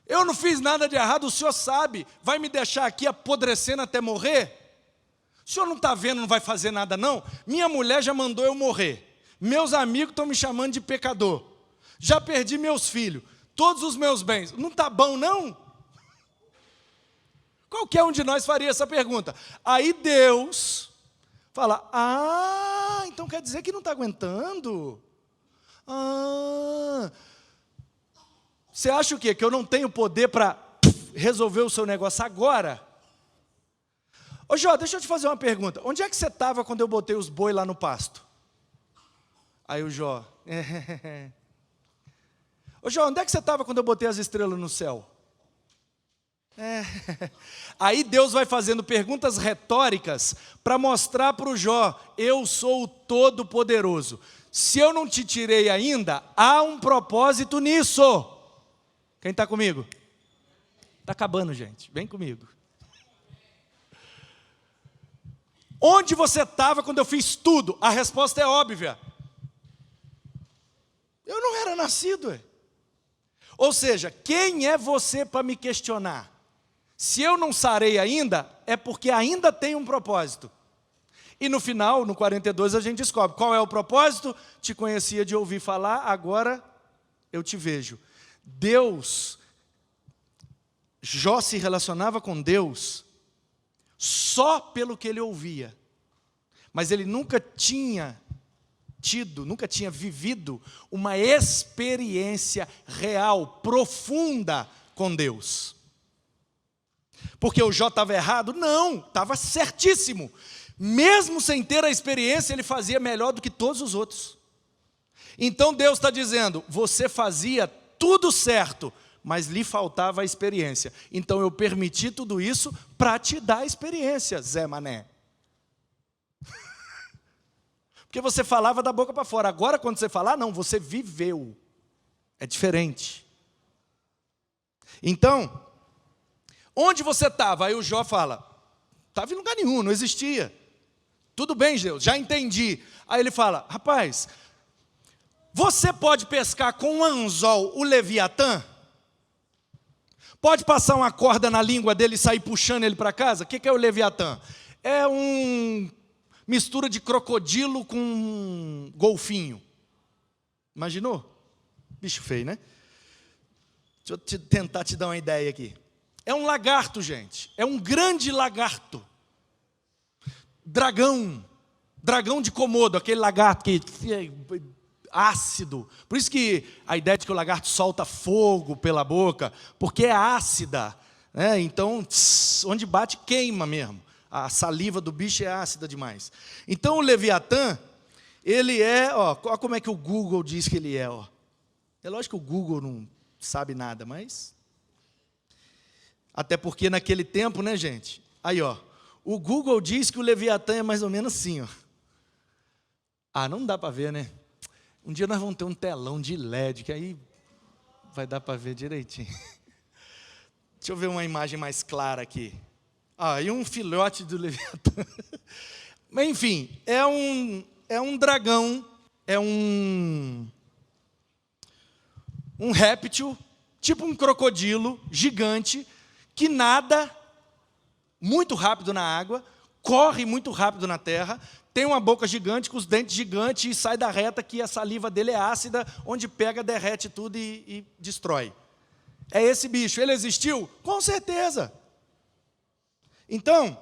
Eu não fiz nada de errado, o senhor sabe. Vai me deixar aqui apodrecendo até morrer? O senhor não está vendo, não vai fazer nada, não? Minha mulher já mandou eu morrer. Meus amigos estão me chamando de pecador. Já perdi meus filhos, todos os meus bens. Não está bom, não? Qualquer um de nós faria essa pergunta. Aí Deus fala: então quer dizer que não está aguentando? Você acha o quê? Que eu não tenho poder para resolver o seu negócio agora? Ô Jó, deixa eu te fazer uma pergunta. Onde é que você estava quando eu botei os boi lá no pasto? Aí o Jó... Ô Jó, onde é que você estava quando eu botei as estrelas no céu? Aí Deus vai fazendo perguntas retóricas para mostrar para o Jó: eu sou o Todo-Poderoso. Se eu não te tirei ainda, há um propósito nisso. Quem está comigo? Está acabando, gente. Vem comigo. Onde você estava quando eu fiz tudo? A resposta é óbvia. Eu não era nascido. Ou seja, quem é você para me questionar? Se eu não sarei ainda, é porque ainda tem um propósito. E no final, no 42, a gente descobre qual é o propósito. Te conhecia de ouvir falar, agora eu te vejo. Deus, Jó se relacionava com Deus só pelo que ele ouvia. Mas ele nunca tinha tido, nunca tinha vivido uma experiência real, profunda com Deus. Porque o Jó estava errado? Não, estava certíssimo. Mesmo sem ter a experiência, ele fazia melhor do que todos os outros. Então Deus está dizendo, você fazia tudo certo, mas lhe faltava a experiência. Então eu permiti tudo isso para te dar a experiência, Zé Mané. Porque você falava da boca para fora. Agora quando você falar, não, você viveu. É diferente. Então, onde você estava? Aí o Jó fala, estava em lugar nenhum, não existia. Tudo bem, Deus, já entendi. Aí ele fala, rapaz, você pode pescar com um anzol o Leviatã? Pode passar uma corda na língua dele e sair puxando ele para casa? O que é o Leviatã? É uma mistura de crocodilo com golfinho. Imaginou? Bicho feio, né? Deixa eu tentar te dar uma ideia aqui. É um lagarto, gente. É um grande lagarto. Dragão de Komodo, aquele lagarto que é ácido. Por isso que a ideia de que o lagarto solta fogo pela boca, porque é ácida, né? Então, onde bate queima mesmo. A saliva do bicho é ácida demais. Então o Leviatã, ele é, olha como é que o Google diz que ele é. É lógico que o Google não sabe nada, mas... Até porque naquele tempo, né, gente? Aí, o Google diz que o Leviatã é mais ou menos assim, não dá para ver, né? Um dia nós vamos ter um telão de LED, que aí vai dar para ver direitinho. Deixa eu ver uma imagem mais clara aqui. E um filhote do Leviatã. Mas, enfim, é um dragão, é um réptil, tipo um crocodilo gigante, que nada muito rápido na água, corre muito rápido na terra, tem uma boca gigante, com os dentes gigantes, e sai da reta que a saliva dele é ácida, onde pega, derrete tudo e destrói. É esse bicho. Ele existiu? Com certeza. Então,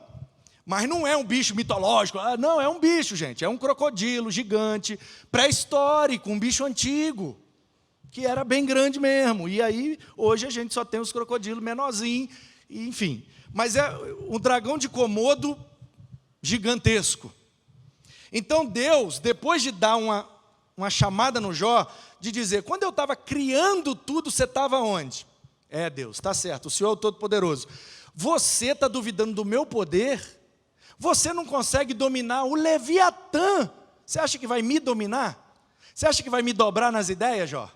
mas não é um bicho mitológico, não, é um bicho, gente, é um crocodilo gigante, pré-histórico, um bicho antigo, que era bem grande mesmo, e aí, hoje a gente só tem os crocodilos menorzinhos, enfim, mas é um dragão de Komodo gigantesco. Então Deus, depois de dar uma chamada no Jó, de dizer, quando eu estava criando tudo, você estava onde? Deus, está certo, o Senhor é o Todo-Poderoso. Você está duvidando do meu poder? Você não consegue dominar o Leviatã? Você acha que vai me dominar? Você acha que vai me dobrar nas ideias, Jó?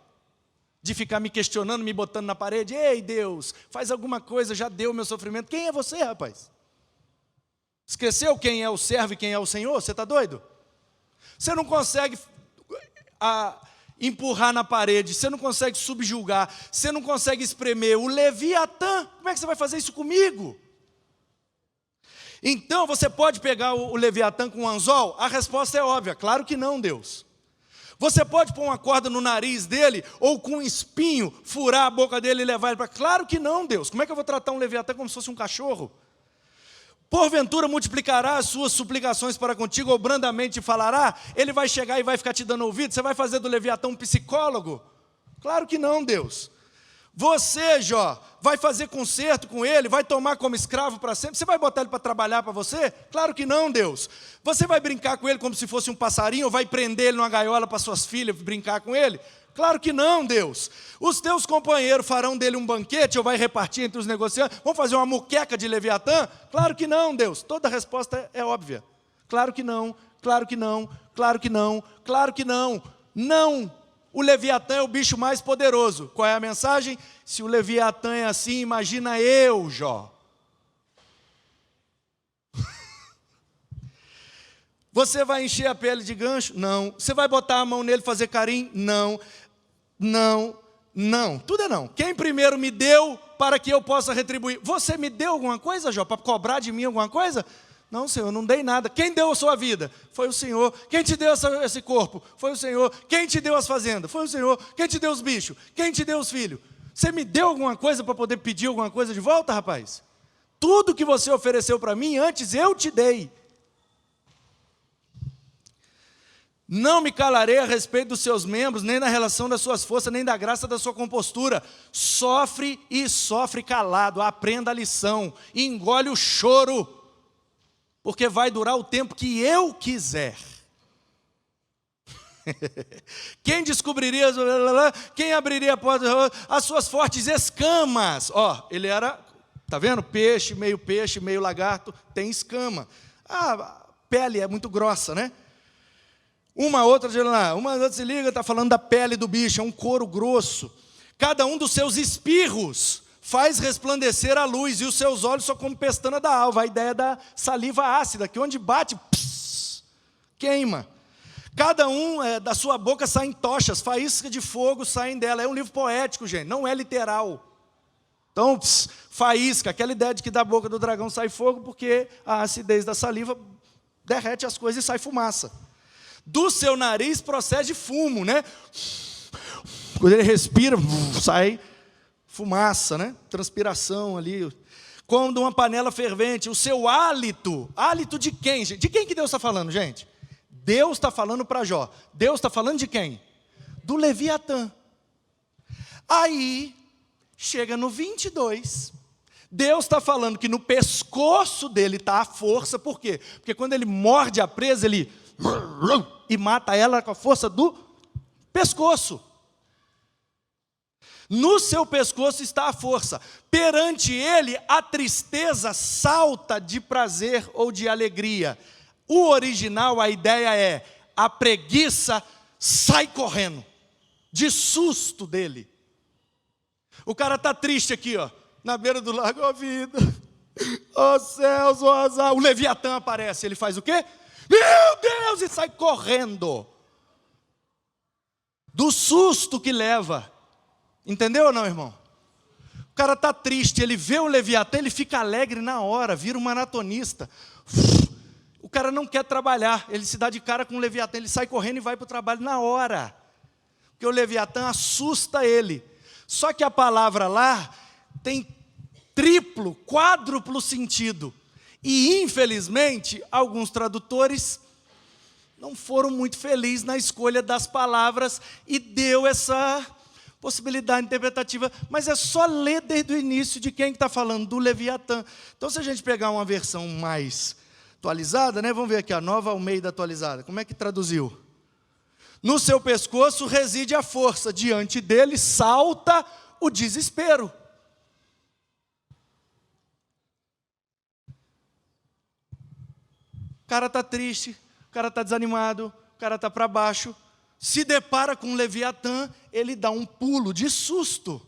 De ficar me questionando, me botando na parede? Ei, Deus, faz alguma coisa, já deu o meu sofrimento. Quem é você, rapaz? Esqueceu quem é o servo e quem é o Senhor? Você está doido? Você não consegue empurrar na parede, você não consegue subjugar, você não consegue espremer o Leviatã. Como é que você vai fazer isso comigo? Então, você pode pegar o Leviatã com um anzol? A resposta é óbvia, claro que não, Deus. Você pode pôr uma corda no nariz dele, ou com um espinho, furar a boca dele e levar ele para... Claro que não, Deus. Como é que eu vou tratar um Leviatã como se fosse um cachorro? Porventura multiplicará as suas suplicações para contigo, ou brandamente falará? Ele vai chegar e vai ficar te dando ouvido? Você vai fazer do Leviatã um psicólogo? Claro que não, Deus. Você, Jó, vai fazer concerto com ele? Vai tomar como escravo para sempre? Você vai botar ele para trabalhar para você? Claro que não, Deus. Você vai brincar com ele como se fosse um passarinho? Ou vai prender ele numa gaiola para suas filhas brincar com ele? Claro que não, Deus. Os teus companheiros farão dele um banquete, ou vai repartir entre os negociantes? Vão fazer uma muqueca de Leviatã? Claro que não, Deus. Toda a resposta é óbvia. Claro que não, claro que não, claro que não, claro que não. Não. O Leviatã é o bicho mais poderoso. Qual é a mensagem? Se o Leviatã é assim, imagina eu, Jó. Você vai encher a pele de gancho? Não. Você vai botar a mão nele e fazer carinho? Não. Não. Não. Tudo é não. Quem primeiro me deu para que eu possa retribuir? Você me deu alguma coisa, Jó, para cobrar de mim alguma coisa? Não, Senhor, não dei nada. Quem deu a sua vida? Foi o Senhor. Quem te deu esse corpo? Foi o Senhor. Quem te deu as fazendas? Foi o Senhor. Quem te deu os bichos? Quem te deu os filhos? Você me deu alguma coisa para poder pedir alguma coisa de volta, rapaz? Tudo que você ofereceu para mim, antes eu te dei. Não me calarei a respeito dos seus membros, nem da relação das suas forças, nem da graça da sua compostura. Sofre e sofre calado, aprenda a lição, engole o choro, porque vai durar o tempo que eu quiser. Quem descobriria, quem abriria a porta, as suas fortes escamas. Ó, ele era, tá vendo? Peixe, meio lagarto, tem escama. A pele é muito grossa, né? Uma outra se liga, está falando da pele do bicho, é um couro grosso. Cada um dos seus espirros faz resplandecer a luz, e os seus olhos são como pestana da alva. A ideia da saliva ácida, que onde bate, queima. Cada um da sua boca saem tochas, faíscas de fogo saem dela. É um livro poético, gente, não é literal. Então, faísca, aquela ideia de que da boca do dragão sai fogo, porque a acidez da saliva derrete as coisas e sai fumaça. Do seu nariz procede fumo, né? Quando ele respira, sai fumaça, né? Transpiração ali. Como de uma panela fervente. O seu hálito. Hálito de quem, gente? De quem que Deus está falando, gente? Deus está falando para Jó. Deus está falando de quem? Do Leviatã. Aí, chega no 22. Deus está falando que no pescoço dele está a força. Por quê? Porque quando ele morde a presa, ele... e mata ela com a força do pescoço. No seu pescoço está a força. Perante ele, a tristeza salta de prazer ou de alegria. O original, a ideia é, a preguiça sai correndo, de susto dele. O cara está triste aqui, ó, na beira do lago, ó vida, ó céus, ó azar. O Leviatã aparece, ele faz o quê? Meu Deus, e sai correndo. Do susto que leva. Entendeu ou não, irmão? O cara está triste, ele vê o Leviatã, ele fica alegre na hora, vira um maratonista. O cara não quer trabalhar, ele se dá de cara com o Leviatã, ele sai correndo e vai para o trabalho na hora. Porque o Leviatã assusta ele. Só que a palavra lá tem triplo, quádruplo sentido. E, infelizmente, alguns tradutores não foram muito felizes na escolha das palavras e deu essa possibilidade interpretativa. Mas é só ler desde o início de quem está falando, do Leviatã. Então, se a gente pegar uma versão mais atualizada, né? Vamos ver aqui, a Nova Almeida atualizada. Como é que traduziu? No seu pescoço reside a força, diante dele salta o desespero. O cara está triste, o cara está desanimado, o cara está para baixo, se depara com um Leviatã, ele dá um pulo de susto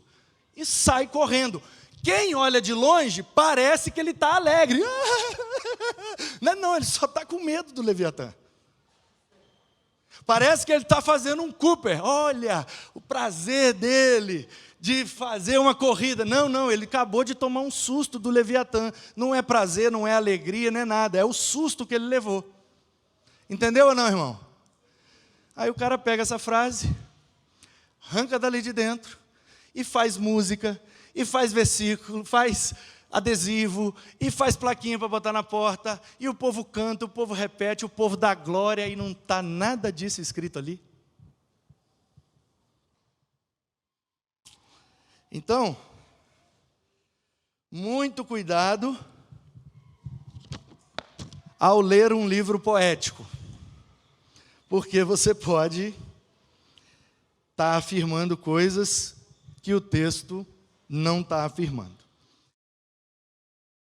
e sai correndo. Quem olha de longe, parece que ele está alegre. Não, ele só está com medo do Leviatã. Parece que ele está fazendo um Cooper. Olha, o prazer dele de fazer uma corrida. Não, ele acabou de tomar um susto do Leviatã. Não é prazer, não é alegria, não é nada. É o susto que ele levou. Entendeu ou não, irmão? Aí o cara pega essa frase, arranca dali de dentro, e faz música, e faz versículo, faz adesivo, e faz plaquinha para botar na porta, e o povo canta, o povo repete, o povo dá glória, e não está nada disso escrito ali. Então, muito cuidado ao ler um livro poético, porque você pode estar afirmando coisas que o texto não está afirmando.